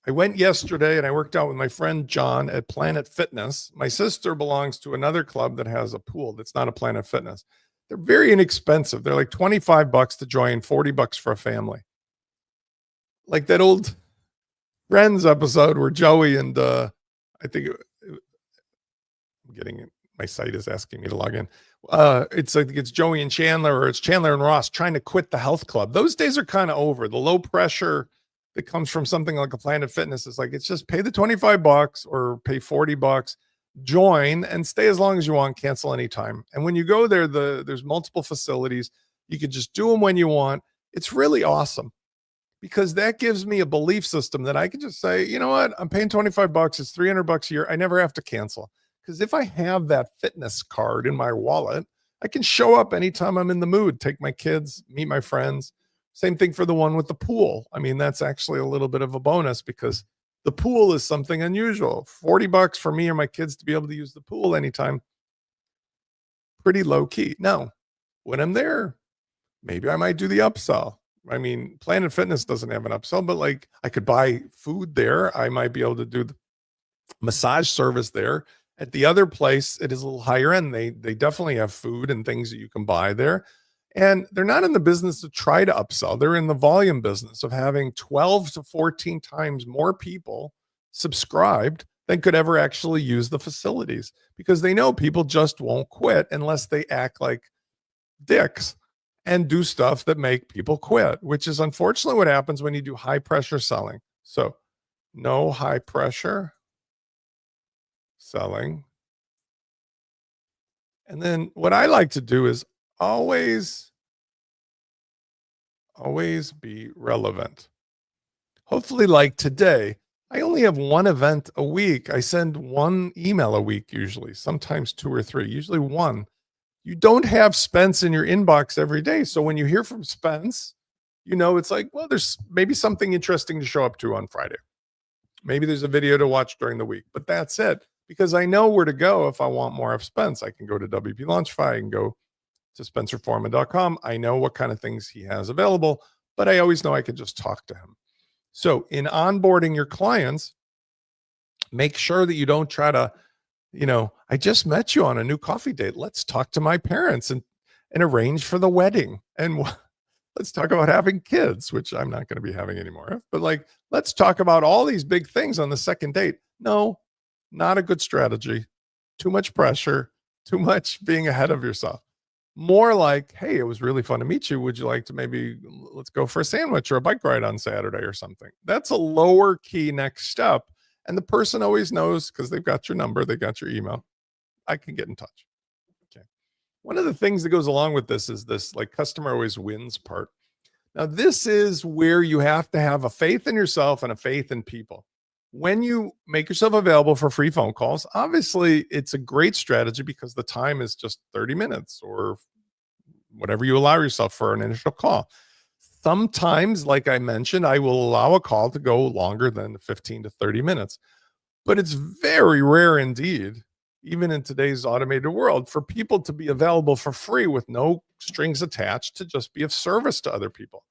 I went yesterday and I worked out with my friend John at Planet Fitness. My sister belongs to another club that has a pool that's not a Planet Fitness. They're very inexpensive. They're like 25 bucks to join, 40 bucks for a family. Like that old Friends episode where Joey and I think I'm getting it. My site is asking me to log in. It's like it's Joey and Chandler, or it's Chandler and Ross trying to quit the health club. Those days are kind of over. The low pressure that comes from something like a Planet Fitness is like, it's just pay the 25 bucks or pay 40 bucks, join and stay as long as you want, cancel anytime. And when you go there, there's multiple facilities. You can just do them when you want. It's really awesome, because that gives me a belief system that I can just say, you know what, I'm paying 25 bucks. It's 300 bucks a year. I never have to cancel. Because if I have that fitness card in my wallet, I can show up anytime I'm in the mood, take my kids, meet my friends. Same thing for the one with the pool. I mean, that's actually a little bit of a bonus, because the pool is something unusual. 40 bucks for me or my kids to be able to use the pool anytime. Pretty low key. Now, when I'm there, maybe I might do the upsell. I mean, Planet Fitness doesn't have an upsell, but like I could buy food there. I might be able to do the massage service there. At the other place, it is a little higher end. They definitely have food and things that you can buy there. And they're not in the business to try to upsell. They're in the volume business of having 12 to 14 times more people subscribed than could ever actually use the facilities, because they know people just won't quit unless they act like dicks and do stuff that make people quit, which is unfortunately what happens when you do high pressure selling. So no high pressure selling. And then what I like to do is always be relevant. Hopefully, like today, I only have one event a week. I send one email a week, usually, sometimes 2 or 3, usually one. You don't have Spence in your inbox every day. So when you hear from Spence, you know, it's like, well, there's maybe something interesting to show up to on Friday. Maybe there's a video to watch during the week, but that's it. Because I know where to go if I want more of Spence. I can go to WP Launchify, I can go to spencerforman.com. I know what kind of things he has available, but I always know I can just talk to him. So in onboarding your clients, make sure that you don't try to, you know, I just met you on a new coffee date. Let's talk to my parents and arrange for the wedding. And let's talk about having kids, which I'm not going to be having anymore. But like, let's talk about all these big things on the second date. No, not a good strategy. Too much pressure, too much being ahead of yourself. More like, hey, it was really fun to meet you. Would you like to maybe let's go for a sandwich or a bike ride on Saturday or something? That's a lower key next step. And the person always knows, because they've got your number, they got your email. I can get in touch. Okay. One of the things that goes along with this is this like customer always wins part. Now, this is where you have to have a faith in yourself and a faith in people. When you make yourself available for free phone calls, obviously it's a great strategy because the time is just 30 minutes or whatever you allow yourself for an initial call. Sometimes, like I mentioned, I will allow a call to go longer than 15 to 30 minutes, but it's very rare indeed, even in today's automated world, for people to be available for free with no strings attached to just be of service to other people.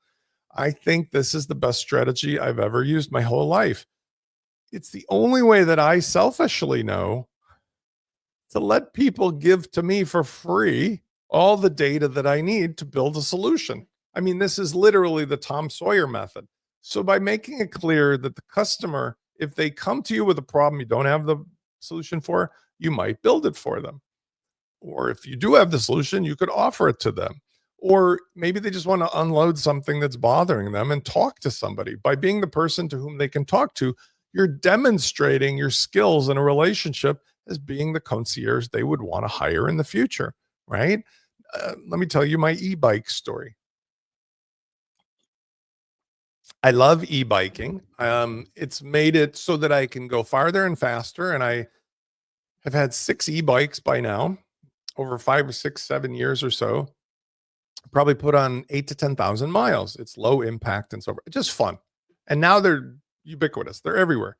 I think this is the best strategy I've ever used my whole life. It's the only way that I selfishly know to let people give to me for free all the data that I need to build a solution. I mean, this is literally the Tom Sawyer method. So by making it clear that the customer, if they come to you with a problem you don't have the solution for, you might build it for them. Or if you do have the solution, you could offer it to them. Or maybe they just want to unload something that's bothering them and talk to somebody. By being the person to whom they can talk to, you're demonstrating your skills in a relationship as being the concierge they would want to hire in the future, right? Let me tell you my e-bike story. I love e-biking. It's made it so that I can go farther and faster. And I have had 6 e-bikes by now, over 5 or 6, 7 years or so. Probably put on 8 to 10,000 miles. It's low impact and so forth. Just fun. And now they're ubiquitous. They're everywhere.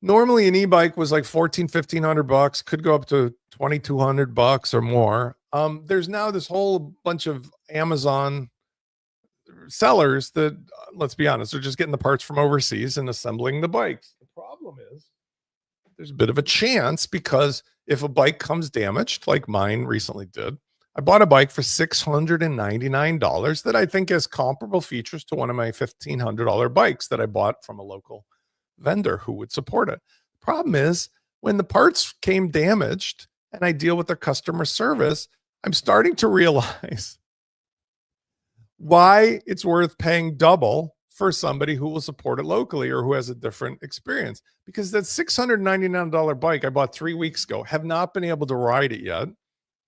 Normally an e-bike was like 1,500 bucks, could go up to 2,200 bucks or more. There's now this whole bunch of Amazon sellers that, let's be honest, they're just getting the parts from overseas and assembling the bikes. The problem is there's a bit of a chance, because if a bike comes damaged, like mine recently did, I bought a bike for $699 that I think has comparable features to one of my $1,500 bikes that I bought from a local vendor who would support it. Problem is, when the parts came damaged and I deal with their customer service, I'm starting to realize why it's worth paying double for somebody who will support it locally or who has a different experience. Because that $699 bike I bought 3 weeks ago, have not been able to ride it yet. It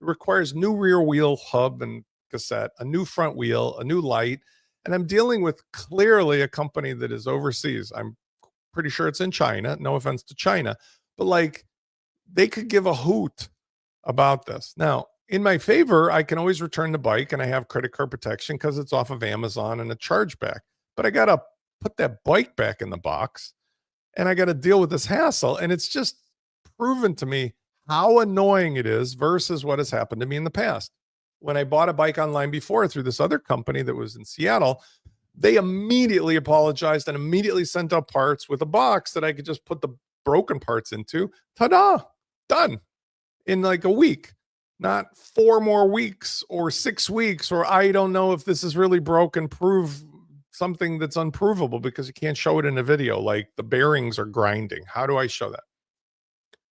requires new rear wheel hub and cassette, a new front wheel, a new light. And I'm dealing with clearly a company that is overseas. I'm pretty sure it's in China. No offense to China, but like they could give a hoot about this. Now, in my favor, I can always return the bike and I have credit card protection because it's off of Amazon and a chargeback. But I got to put that bike back in the box and I got to deal with this hassle. And it's just proven to me how annoying it is versus what has happened to me in the past. When I bought a bike online before through this other company that was in Seattle, they immediately apologized and immediately sent out parts with a box that I could just put the broken parts into. Ta-da, done in like a week. Not 4 more weeks or 6 weeks, or I don't know if this is really broken, prove something that's unprovable because you can't show it in a video, like the bearings are grinding. How do I show that?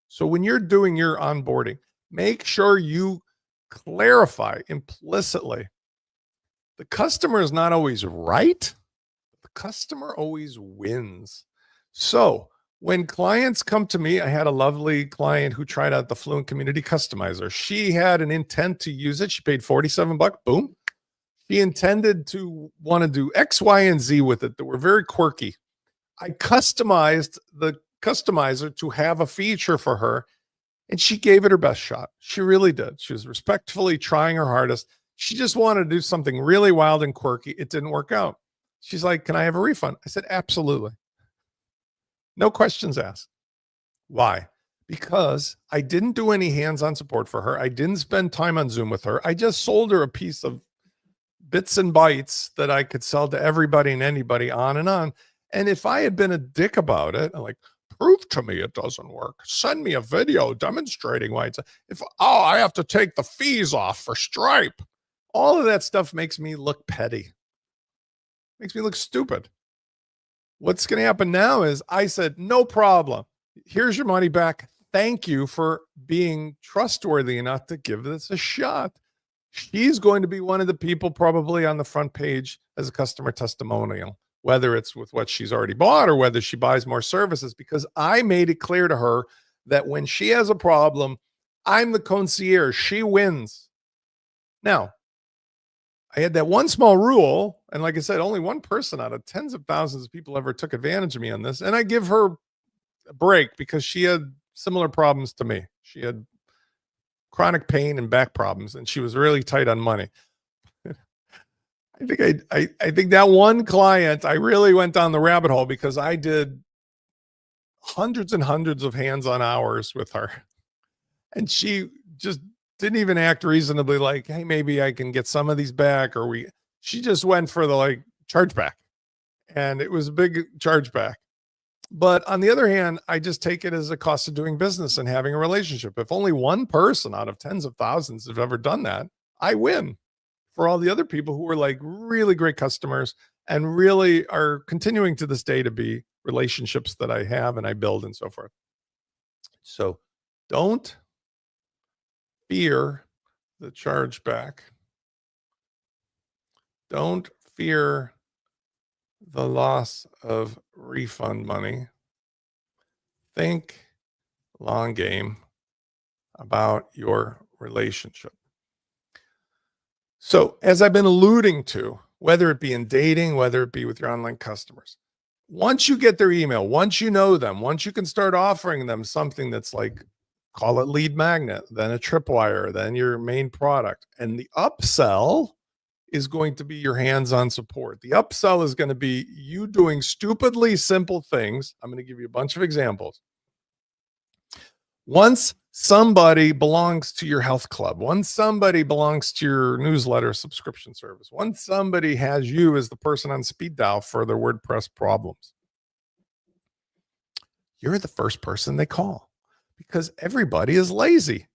So when you're doing your onboarding, make sure you clarify implicitly. The customer is not always right. The customer always wins. So when clients come to me, I had a lovely client who tried out the Fluent Community Customizer. She had an intent to use it. She paid $47. Boom. She intended to want to do X, Y, and Z with it that were very quirky. I customized the customizer to have a feature for her, and she gave it her best shot. She really did. She was respectfully trying her hardest. She just wanted to do something really wild and quirky. It didn't work out. She's like, "Can I have a refund?" I said, "Absolutely. No questions asked." Why? Because I didn't do any hands-on support for her. I didn't spend time on Zoom with her. I just sold her a piece of bits and bytes that I could sell to everybody and anybody, on and on. And if I had been a dick about it, I'm like, prove to me it doesn't work. Send me a video demonstrating why I have to take the fees off for Stripe. All of that stuff makes me look petty. Makes me look stupid. What's going to happen now is I said, no problem. Here's your money back. Thank you for being trustworthy enough to give this a shot. She's going to be one of the people probably on the front page as a customer testimonial, whether it's with what she's already bought or whether she buys more services, because I made it clear to her that when she has a problem, I'm the concierge. She wins. Now, I had that one small rule. And like I said, only one person out of tens of thousands of people ever took advantage of me on this. And I give her a break because she had similar problems to me. She had chronic pain and back problems, and she was really tight on money. I think that one client, I really went down the rabbit hole because I did hundreds and hundreds of hands-on hours with her. And she just didn't even act reasonably like, hey, maybe I can get some of these back, or she just went for the like chargeback. And it was a big chargeback. But on the other hand, I just take it as a cost of doing business and having a relationship. If only one person out of tens of thousands have ever done that, I win. For all the other people who are like really great customers and really are continuing to this day to be relationships that I have and I build and so forth. So don't fear the chargeback. Don't fear the loss of refund money. Think long game about your relationship. So, as I've been alluding to, whether it be in dating, whether it be with your online customers, once you get their email, once you know them, once you can start offering them something that's like, call it lead magnet, then a tripwire, then your main product, and the upsell is going to be your hands-on support. The upsell is going to be you doing stupidly simple things. I'm going to give you a bunch of examples. Once somebody belongs to your health club, once somebody belongs to your newsletter subscription service, once somebody has you as the person on speed dial for their WordPress problems, you're the first person they call because everybody is lazy.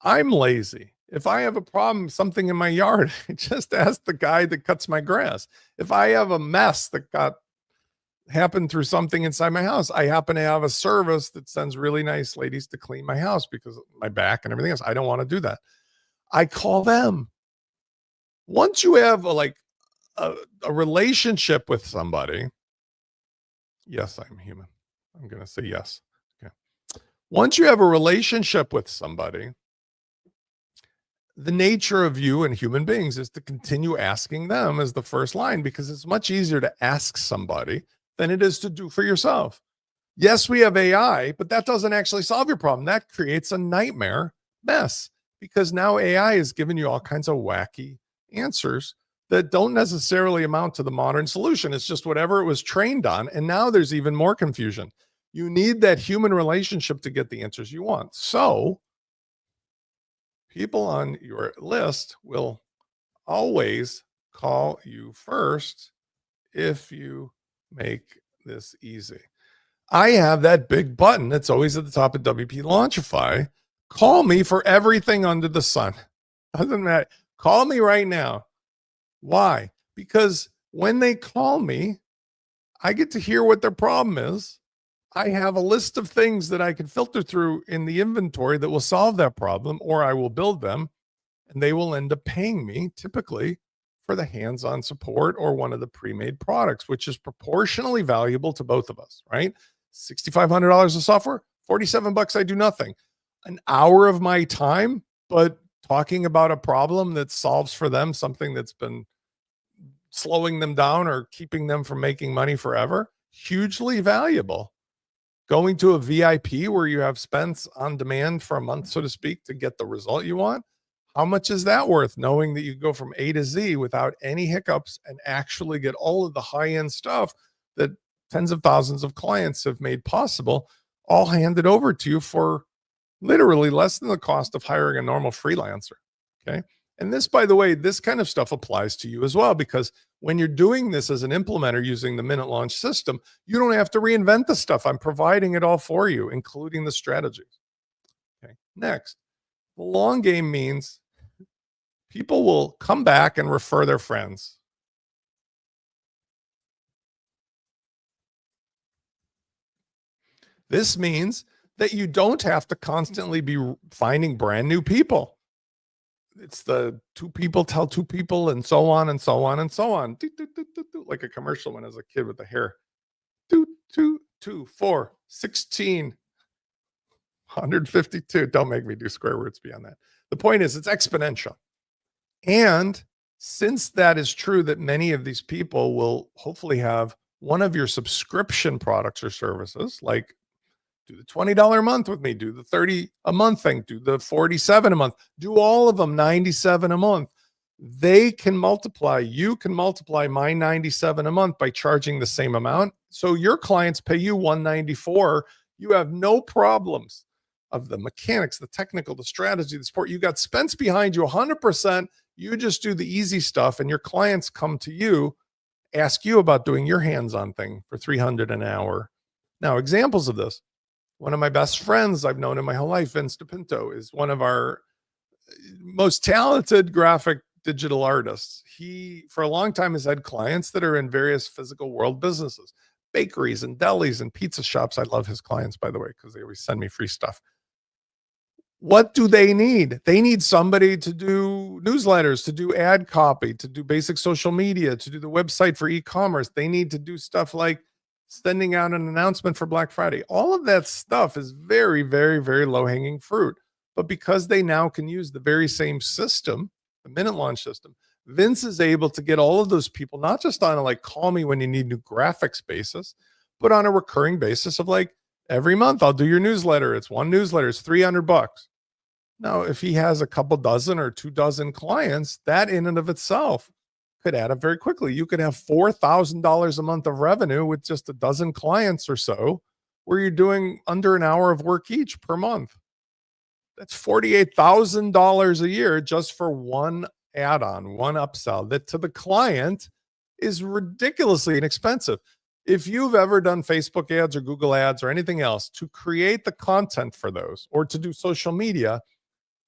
I'm lazy. If I have a problem, something in my yard, I just ask the guy that cuts my grass. If I have a mess that got happened through something inside my house, I happen to have a service that sends really nice ladies to clean my house because of my back and everything else. I don't want to do that. I call them. Once you have a, a relationship with somebody, yes, I'm human. I'm going to say yes. Okay. Once you have a relationship with somebody, the nature of you and human beings is to continue asking them as the first line, because it's much easier to ask somebody than it is to do for yourself. Yes, we have AI, but that doesn't actually solve your problem. That creates a nightmare mess, because now AI is giving you all kinds of wacky answers that don't necessarily amount to the modern solution. It's just whatever it was trained on. And now there's even more confusion. You need that human relationship to get the answers you want. So people on your list will always call you first if you make this easy. I have that big button that's always at the top of WP Launchify. Call me for everything under the sun. Doesn't matter. Call me right now. Why? Because when they call me, I get to hear what their problem is. I have a list of things that I can filter through in the inventory that will solve that problem, or I will build them, and they will end up paying me typically for the hands-on support or one of the pre-made products, which is proportionally valuable to both of us, right? $6,500 of software, 47 bucks, I do nothing. An hour of my time, but talking about a problem that solves for them something that's been slowing them down or keeping them from making money forever, hugely valuable. Going to a VIP where you have spends on demand for a month, so to speak, to get the result you want, how much is that worth, knowing that you go from A to Z without any hiccups and actually get all of the high-end stuff that tens of thousands of clients have made possible, all handed over to you for literally less than the cost of hiring a normal freelancer. Okay. And this, by the way, this kind of stuff applies to you as well, because when you're doing this as an implementer using the Minute Launch system, you don't have to reinvent the stuff. I'm providing it all for you, including the strategies. Okay. Next, the long game means people will come back and refer their friends. This means that you don't have to constantly be finding brand new people. It's the two people tell two people, and so on and so on and so on. Like a commercial when I was a kid with the hair. 2, 2, 2, 4, 16, 152. Don't make me do square roots beyond that. The point is, it's exponential. And since that is true, that many of these people will hopefully have one of your subscription products or services, like do the $20 a month with me, do the 30 a month thing, do the 47 a month, do all of them 97 a month. They can multiply, you can multiply my 97 a month by charging the same amount. So your clients pay you 194. You have no problems of the mechanics, the technical, the strategy, the support. You got Spence behind you 100%. You just do the easy stuff, and your clients come to you, ask you about doing your hands-on thing for $300 an hour. Now, examples of this. One of my best friends I've known in my whole life, Vince DePinto, is one of our most talented graphic digital artists. He, for a long time, has had clients that are in various physical world businesses, bakeries and delis and pizza shops. I love his clients, by the way, because they always send me free stuff. What do they need? They need somebody to do newsletters, to do ad copy, to do basic social media, to do the website for e-commerce. They need to do stuff like sending out an announcement for Black Friday. All of that stuff is very, very, very low-hanging fruit. But because they now can use the very same system, the Minute Launch system, Vince is able to get all of those people, not just on a like call me when you need new graphics basis, but on a recurring basis of like every month I'll do your newsletter. It's one newsletter, it's $300. Now, if he has a couple dozen or 2 dozen clients, that in and of itself could add up very quickly. You could have $4,000 a month of revenue with just a dozen clients or so, where you're doing under an hour of work each per month. That's $48,000 a year just for one add-on, one upsell that to the client is ridiculously inexpensive. If you've ever done Facebook ads or Google ads or anything else, to create the content for those or to do social media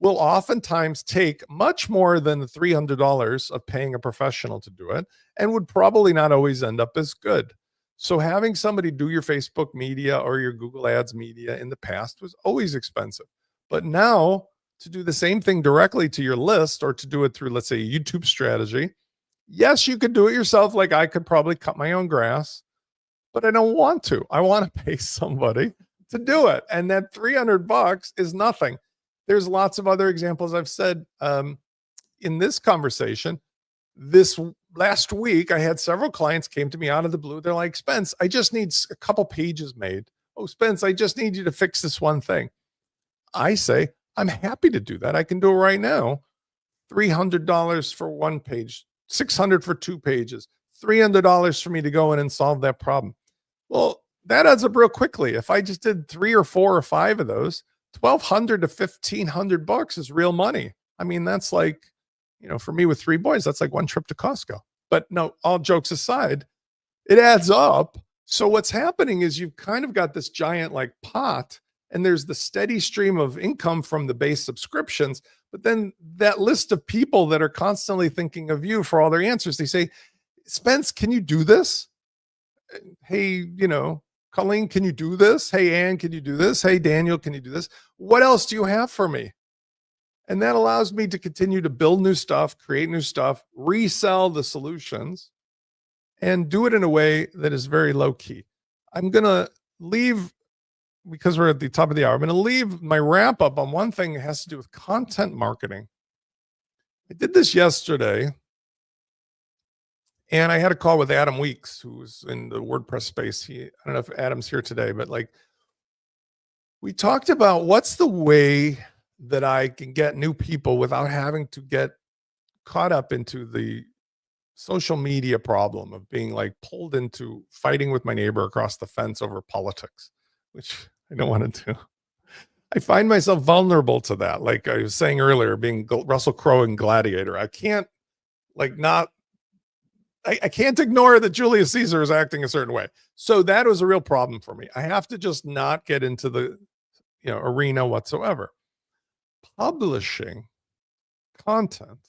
will oftentimes take much more than the $300 of paying a professional to do it, and would probably not always end up as good. So having somebody do your Facebook media or your Google Ads media in the past was always expensive. But now to do the same thing directly to your list, or to do it through, let's say, a YouTube strategy, yes, you could do it yourself. Like I could probably cut my own grass, but I don't want to. I want to pay somebody to do it. And that $300 is nothing. There's lots of other examples I've said in this conversation. This last week, I had several clients came to me out of the blue. They're like, Spence, I just need a couple pages made. Oh, Spence, I just need you to fix this one thing. I say, I'm happy to do that. I can do it right now. $300 for one page, $600 for two pages, $300 for me to go in and solve that problem. Well, that adds up real quickly. If I just did 3 or 4 or 5 of those, $1,200 to $1,500 is real money. I mean, that's like, for me with 3 boys, that's like one trip to Costco. But no, all jokes aside, it adds up. So what's happening is you've kind of got this giant like pot, and there's the steady stream of income from the base subscriptions. But then that list of people that are constantly thinking of you for all their answers, they say, Spence, can you do this? Hey, Colleen, can you do this? Hey, Ann, can you do this? Hey, Daniel, can you do this? What else do you have for me? And that allows me to continue to build new stuff, create new stuff, resell the solutions, and do it in a way that is very low key. I'm going to leave, because we're at the top of the hour, I'm going to leave my wrap up on one thing that has to do with content marketing. I did this yesterday, and I had a call with Adam Weeks, who's in the WordPress space. I don't know if Adam's here today, but we talked about what's the way that I can get new people without having to get caught up into the social media problem of being like pulled into fighting with my neighbor across the fence over politics, which I don't want to do. I find myself vulnerable to that. Like I was saying earlier, being Russell Crowe in Gladiator, I can't I can't ignore that Julius Caesar is acting a certain way. So that was a real problem for me. I have to just not get into the arena whatsoever. Publishing content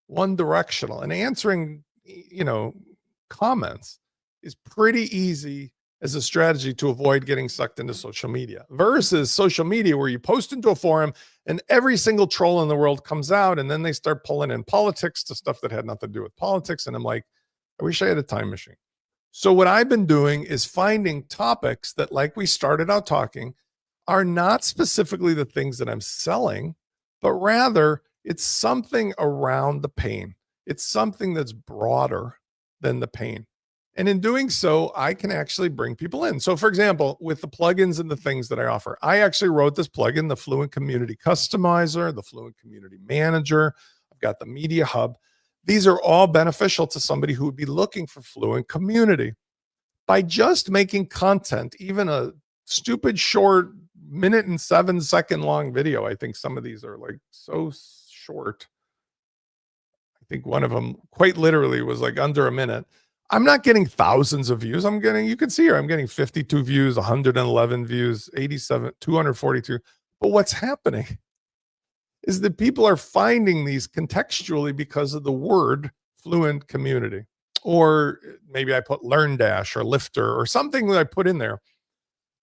one directional and answering comments is pretty easy as a strategy to avoid getting sucked into social media, versus social media where you post into a forum and every single troll in the world comes out, and then they start pulling in politics to stuff that had nothing to do with politics. And I'm like, I wish I had a time machine. So what I've been doing is finding topics that, like we started out talking, are not specifically the things that I'm selling, but rather it's something around the pain. It's something that's broader than the pain. And in doing so, I can actually bring people in. So for example, with the plugins and the things that I offer, I actually wrote this plugin, the Fluent Community Customizer, the Fluent Community Manager. I've got the Media Hub. These are all beneficial to somebody who would be looking for Fluent community. By just making content, even a stupid short 1.7-second long video. I think some of these are like so short. I think one of them quite literally was like under a minute. I'm not getting thousands of views. You can see here, I'm getting 52 views, 111 views, 87, 242. But what's happening is that people are finding these contextually because of the word Fluent community. Or maybe I put LearnDash or Lifter or something that I put in there.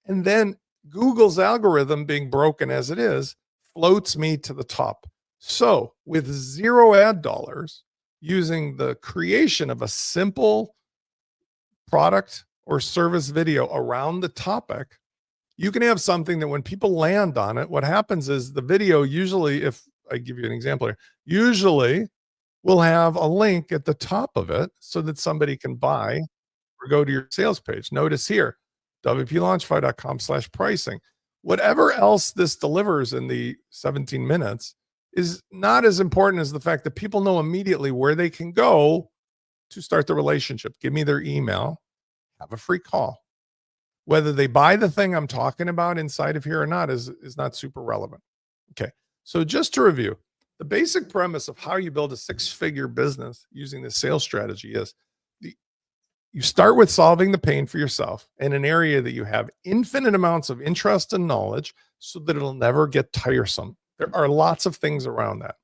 And then Google's algorithm, being broken as it is, floats me to the top. So with 0 ad dollars, using the creation of a simple product or service video around the topic, you can have something that when people land on it, what happens is the video usually, if I give you an example here, usually will have a link at the top of it so that somebody can buy or go to your sales page. Notice here, wplaunchify.com/pricing. Whatever else this delivers in the 17 minutes is not as important as the fact that people know immediately where they can go to start the relationship. Give me their email, have a free call. Whether they buy the thing I'm talking about inside of here or not is not super relevant. Okay. So just to review, the basic premise of how you build a 6-figure business using this sales strategy is you start with solving the pain for yourself in an area that you have infinite amounts of interest and knowledge so that it'll never get tiresome. There are lots of things around that.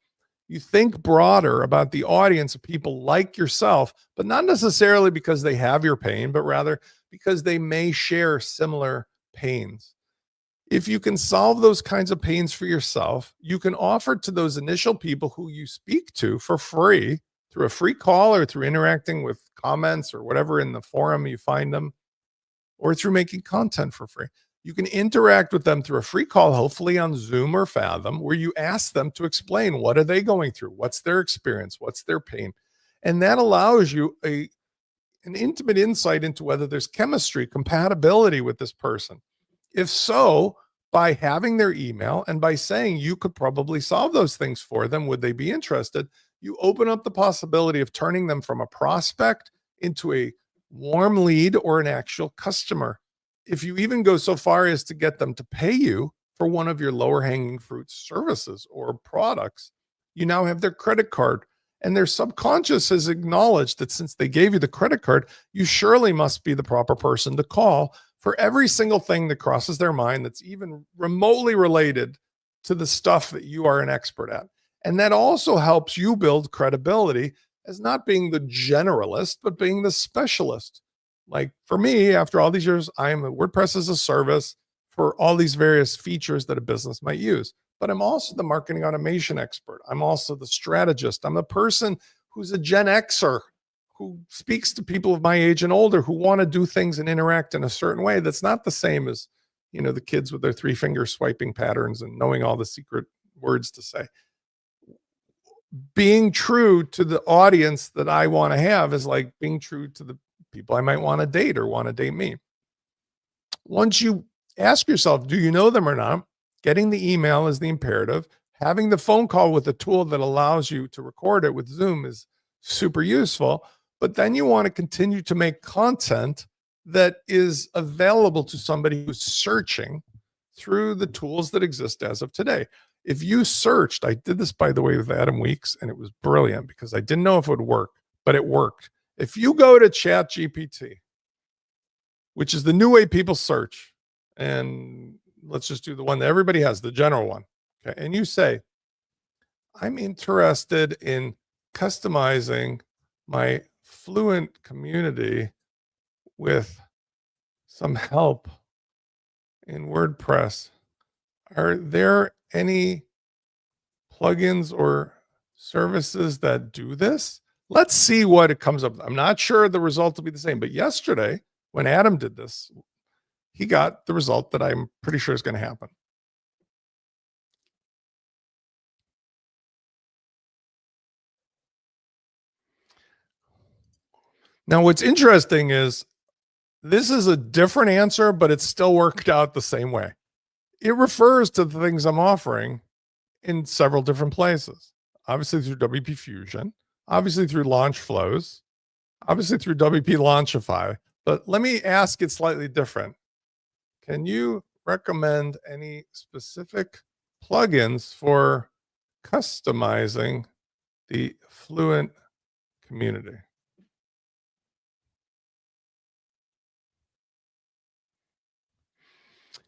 You think broader about the audience of people like yourself, but not necessarily because they have your pain, but rather because they may share similar pains. If you can solve those kinds of pains for yourself, you can offer to those initial people who you speak to for free through a free call or through interacting with comments or whatever in the forum you find them, or through making content for free. You can interact with them through a free call, hopefully on Zoom or Fathom, where you ask them to explain what are they going through, what's their experience, what's their pain. And that allows you an intimate insight into whether there's chemistry, compatibility with this person. If so, by having their email and by saying you could probably solve those things for them, would they be interested? You open up the possibility of turning them from a prospect into a warm lead or an actual customer. If you even go so far as to get them to pay you for one of your lower hanging fruit services or products, you now have their credit card, and their subconscious has acknowledged that since they gave you the credit card, you surely must be the proper person to call for every single thing that crosses their mind that's even remotely related to the stuff that you are an expert at. And that also helps you build credibility as not being the generalist, but being the specialist. Like for me, after all these years, I am a WordPress as a service for all these various features that a business might use. But I'm also the marketing automation expert. I'm also the strategist. I'm the person who's a Gen Xer who speaks to people of my age and older who want to do things and interact in a certain way that's not the same as, the kids with their 3-finger swiping patterns and knowing all the secret words to say. Being true to the audience that I want to have is like being true to the people I might want to date or want to date me. Once you ask yourself, do you know them or not? Getting the email is the imperative. Having the phone call with a tool that allows you to record it with Zoom is super useful. But then you want to continue to make content that is available to somebody who's searching through the tools that exist as of today. If you searched, I did this, by the way, with Adam Weeks, and it was brilliant because I didn't know if it would work, but it worked. If you go to Chat GPT, which is the new way people search, and let's just do the one that everybody has, the general one, okay, and you say, I'm interested in customizing my Fluent community with some help in WordPress. Are there any plugins or services that do this? Let's see what it comes up with. I'm not sure the result will be the same, but yesterday when Adam did this, he got the result that I'm pretty sure is going to happen. Now, what's interesting is this is a different answer, but it still worked out the same way. It refers to the things I'm offering in several different places. Obviously through WP Fusion, obviously through launch flows, obviously through WP Launchify. But let me ask it slightly different. Can you recommend any specific plugins for customizing the Fluent community?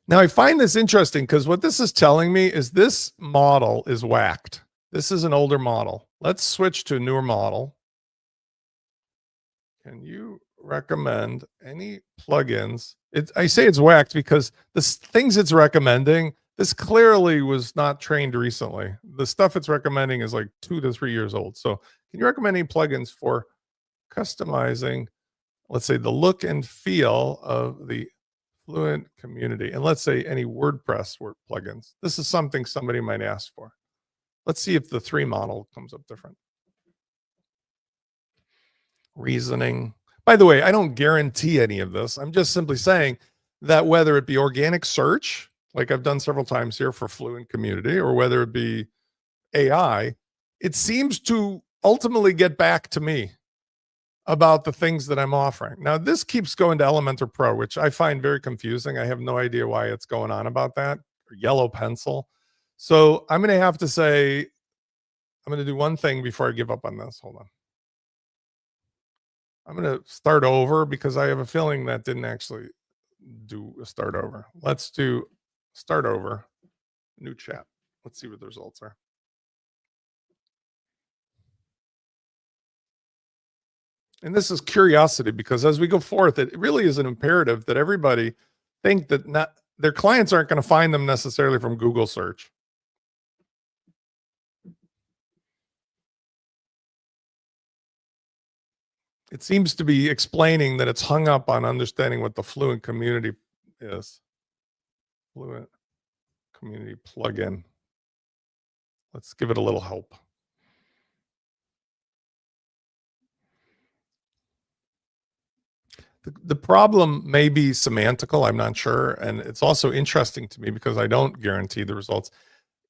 Now, I find this interesting because what this is telling me is this model is whacked. This is an older model. Let's switch to a newer model. Can you recommend any plugins? I say it's whacked because the things it's recommending, this clearly was not trained recently. The stuff it's recommending is like 2 to 3 years old. So can you recommend any plugins for customizing, let's say, the look and feel of the Fluent community? And let's say any WordPress plugins. This is something somebody might ask for. Let's see if the 3 model comes up different. Reasoning. By the way, I don't guarantee any of this. I'm just simply saying that whether it be organic search, like I've done several times here for Fluent community, or whether it be AI, it seems to ultimately get back to me about the things that I'm offering. Now, this keeps going to Elementor Pro, which I find very confusing. I have no idea why it's going on about that, or Yellow Pencil. So I'm going to have to say, I'm going to do one thing before I give up on this. Hold on. I'm going to start over because I have a feeling that didn't actually do a start over. Let's do start over, new chat. Let's see what the results are. And this is curiosity, because as we go forth, it really is an imperative that everybody think that not their clients aren't going to find them necessarily from Google search. It seems to be explaining that it's hung up on understanding what the Fluent community is. Fluent community plugin. Let's give it a little help. The problem may be semantical. I'm not sure. And it's also interesting to me because I don't guarantee the results.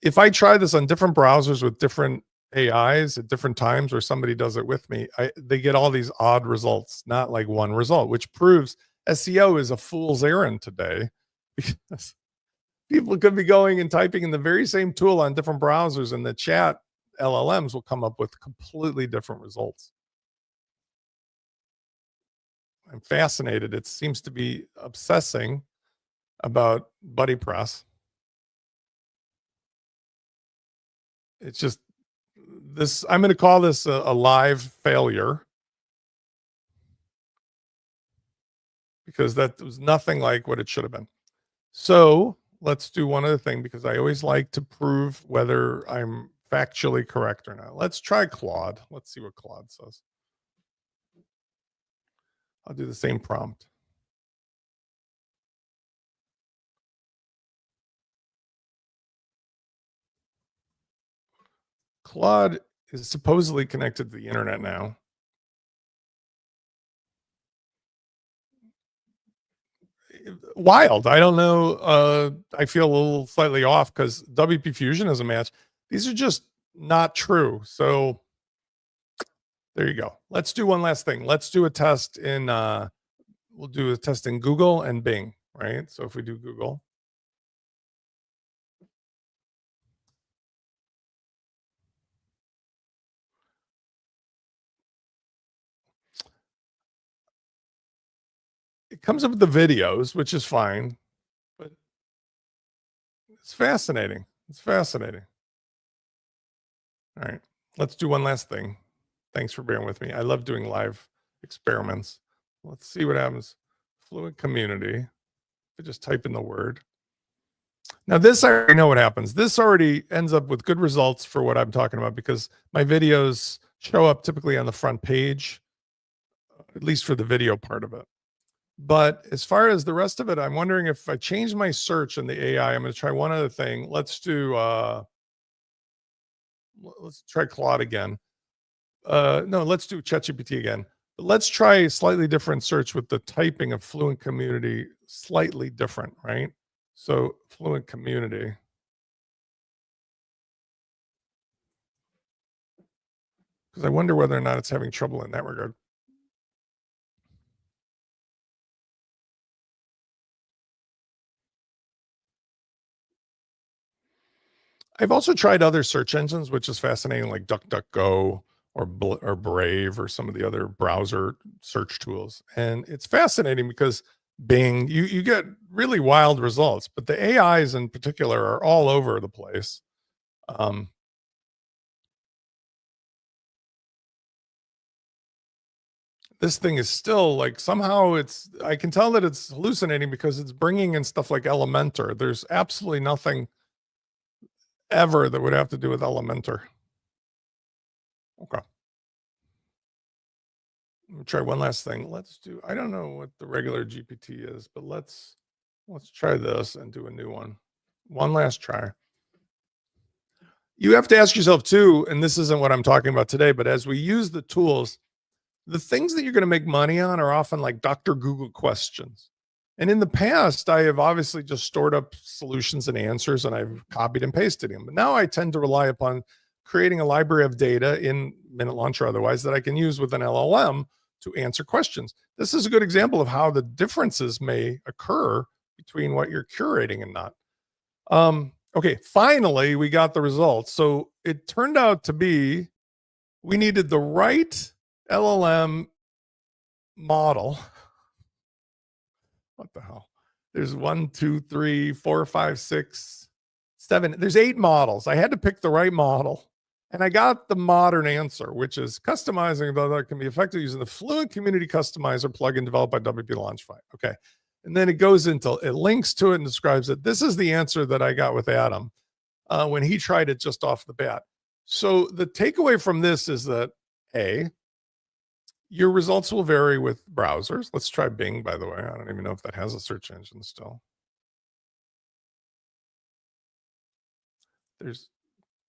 If I try this on different browsers with different AIs at different times, or somebody does it with me, they get all these odd results, not like one result, which proves SEO is a fool's errand today, because people could be going and typing in the very same tool on different browsers, and the chat LLMs will come up with completely different results. I'm fascinated. It seems to be obsessing about Buddy Press. It's just this, I'm going to call this a live failure, because that was nothing like what it should have been. So let's do one other thing, because I always like to prove whether I'm factually correct or not. Let's try Claude. Let's see what Claude says. I'll do the same prompt. Claude is supposedly connected to the internet now. Wild. I don't know. I feel a little slightly off because WP Fusion is a match. These are just not true. So there you go. Let's do one last thing. Let's do a test in we'll do a test in Google and Bing, right? So if we do Google, it comes up with the videos, which is fine, but it's fascinating. It's fascinating. All right, let's do one last thing. Thanks for bearing with me. I love doing live experiments. Let's see what happens. Fluent community. I just type in the word. Now this, I already know what happens. This already ends up with good results for what I'm talking about, because my videos show up typically on the front page, at least for the video part of it. But as far as the rest of it, I'm wondering if I change my search in the AI. I'm going to try one other thing. Let's try Claude again. No, let's do ChatGPT again. But let's try a slightly different search with the typing of Fluent community, slightly different, right? So Fluent community. Because I wonder whether or not it's having trouble in that regard. I've also tried other search engines, which is fascinating, like DuckDuckGo or Brave or some of the other browser search tools. And it's fascinating because Bing, you get really wild results, but the AIs in particular are all over the place. This thing is still like, somehow I can tell that it's hallucinating because it's bringing in stuff like Elementor. There's absolutely nothing ever that would have to do with Elementor. Okay. Let me try one last thing. Let's do, I don't know what the regular GPT is, but let's try this and do a new one. One last try. You have to ask yourself too, and this isn't what I'm talking about today, but as we use the tools, the things that you're going to make money on are often like Dr. Google questions. And in the past, I have obviously just stored up solutions and answers, and I've copied and pasted them. But now I tend to rely upon creating a library of data in Minute Launcher, otherwise, that I can use with an LLM to answer questions. This is a good example of how the differences may occur between what you're curating and not. Okay, finally, we got the results. So it turned out to be, we needed the right LLM model. What the hell? There's 1, 2, 3, 4, 5, 6, there's 8 models. I had to pick the right model. And I got the modern answer, which is customizing that can be effective using the Fluent Community Customizer plugin developed by WP Launchify. Okay. And then it goes into, it links to it and describes it. This is the answer that I got with Adam when he tried it just off the bat. So the takeaway from this is that your results will vary with browsers. Let's try Bing, by the way. I don't even know if that has a search engine still. There's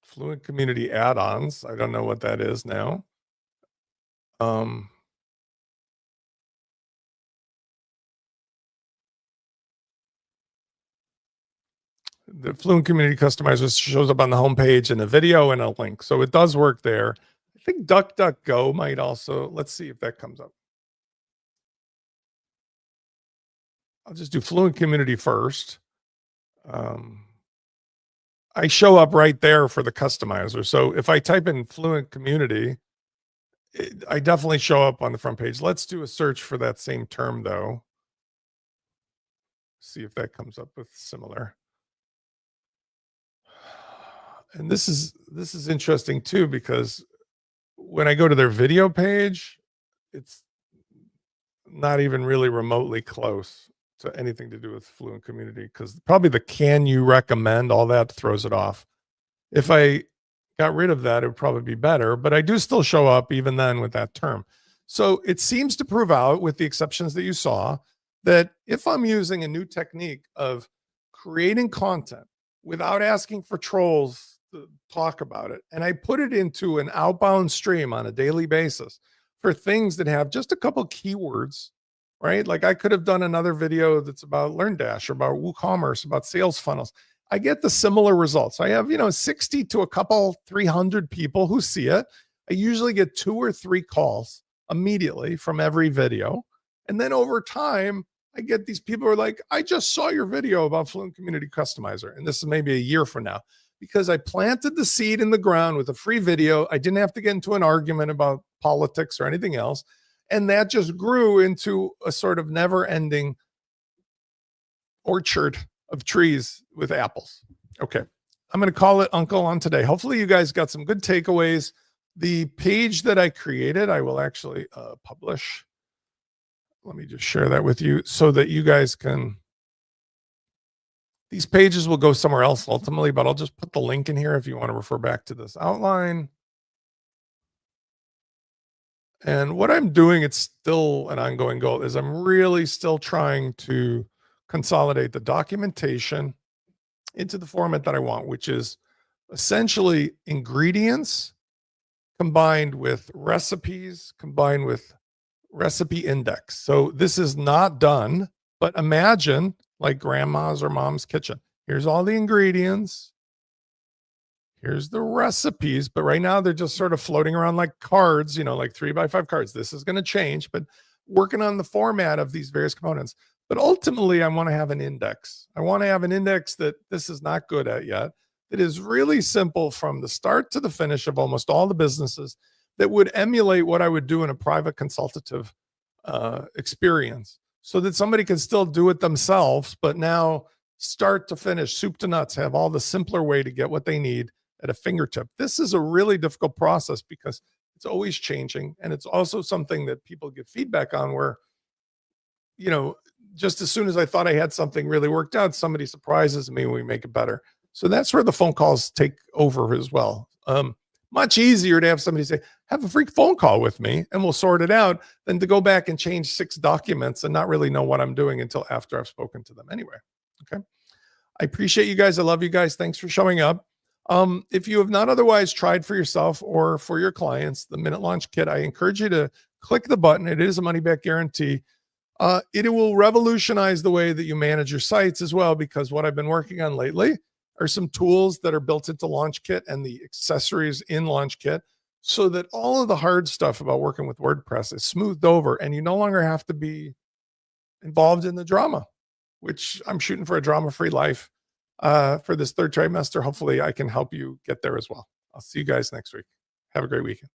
Fluent Community add-ons. I don't know what that is now. The Fluent Community Customizer shows up on the homepage in a video and a link. So it does work there. I think DuckDuckGo might also, let's see if that comes up. I'll just do Fluent Community first. I show up right there for the customizer. So if I type in Fluent Community, I definitely show up on the front page. Let's do a search for that same term though. See if that comes up with similar. And this is interesting too, because when I go to their video page, it's not even really remotely close to anything to do with Fluent Community, because probably the can you recommend, all that throws it off. If I got rid of that, it would probably be better, but I do still show up even then with that term. So it seems to prove out, with the exceptions that you saw, that if I'm using a new technique of creating content without asking for trolls to talk about it, and I put it into an outbound stream on a daily basis for things that have just a couple keywords, right? Like I could have done another video that's about LearnDash or about WooCommerce, about sales funnels. I get the similar results. I have, 60 to a couple, 300 people who see it. I usually get 2 or 3 calls immediately from every video. And then over time, I get these people who are like, I just saw your video about Fluent Community Customizer. And this is maybe a year from now, because I planted the seed in the ground with a free video. I didn't have to get into an argument about politics or anything else. And that just grew into a sort of never ending orchard of trees with apples. Okay. I'm going to call it Uncle on today. Hopefully you guys got some good takeaways. The page that I created, I will actually publish. Let me just share that with you so that you guys can, these pages will go somewhere else ultimately, but I'll just put the link in here if you want to refer back to this outline. And what I'm doing, it's still an ongoing goal, is I'm really still trying to consolidate the documentation into the format that I want, which is essentially ingredients combined with recipes, combined with recipe index. So this is not done, but imagine like grandma's or mom's kitchen. Here's all the ingredients. Here's the recipes, but right now they're just sort of floating around like cards, like 3x5 cards. This is going to change, but working on the format of these various components. But ultimately, I want to have an index. I want to have an index that this is not good at yet. It is really simple from the start to the finish of almost all the businesses, that would emulate what I would do in a private consultative experience, so that somebody can still do it themselves, but now start to finish, soup to nuts, have all the simpler way to get what they need at a fingertip. This is a really difficult process because it's always changing. And it's also something that people give feedback on where, just as soon as I thought I had something really worked out, somebody surprises me and we make it better. So that's where the phone calls take over as well. Much easier to have somebody say, have a freak phone call with me and we'll sort it out, than to go back and change 6 documents and not really know what I'm doing until after I've spoken to them anyway. Okay. I appreciate you guys. I love you guys. Thanks for showing up. If you have not otherwise tried for yourself or for your clients the Minute Launch Kit, I encourage you to click the button. It is a money back guarantee. It will revolutionize the way that you manage your sites as well, because what I've been working on lately are some tools that are built into Launch Kit and the accessories in Launch Kit, so that all of the hard stuff about working with WordPress is smoothed over and you no longer have to be involved in the drama, which I'm shooting for a drama-free life for this 3rd trimester. Hopefully I can help you get there as well. I'll see you guys next week. Have a great weekend.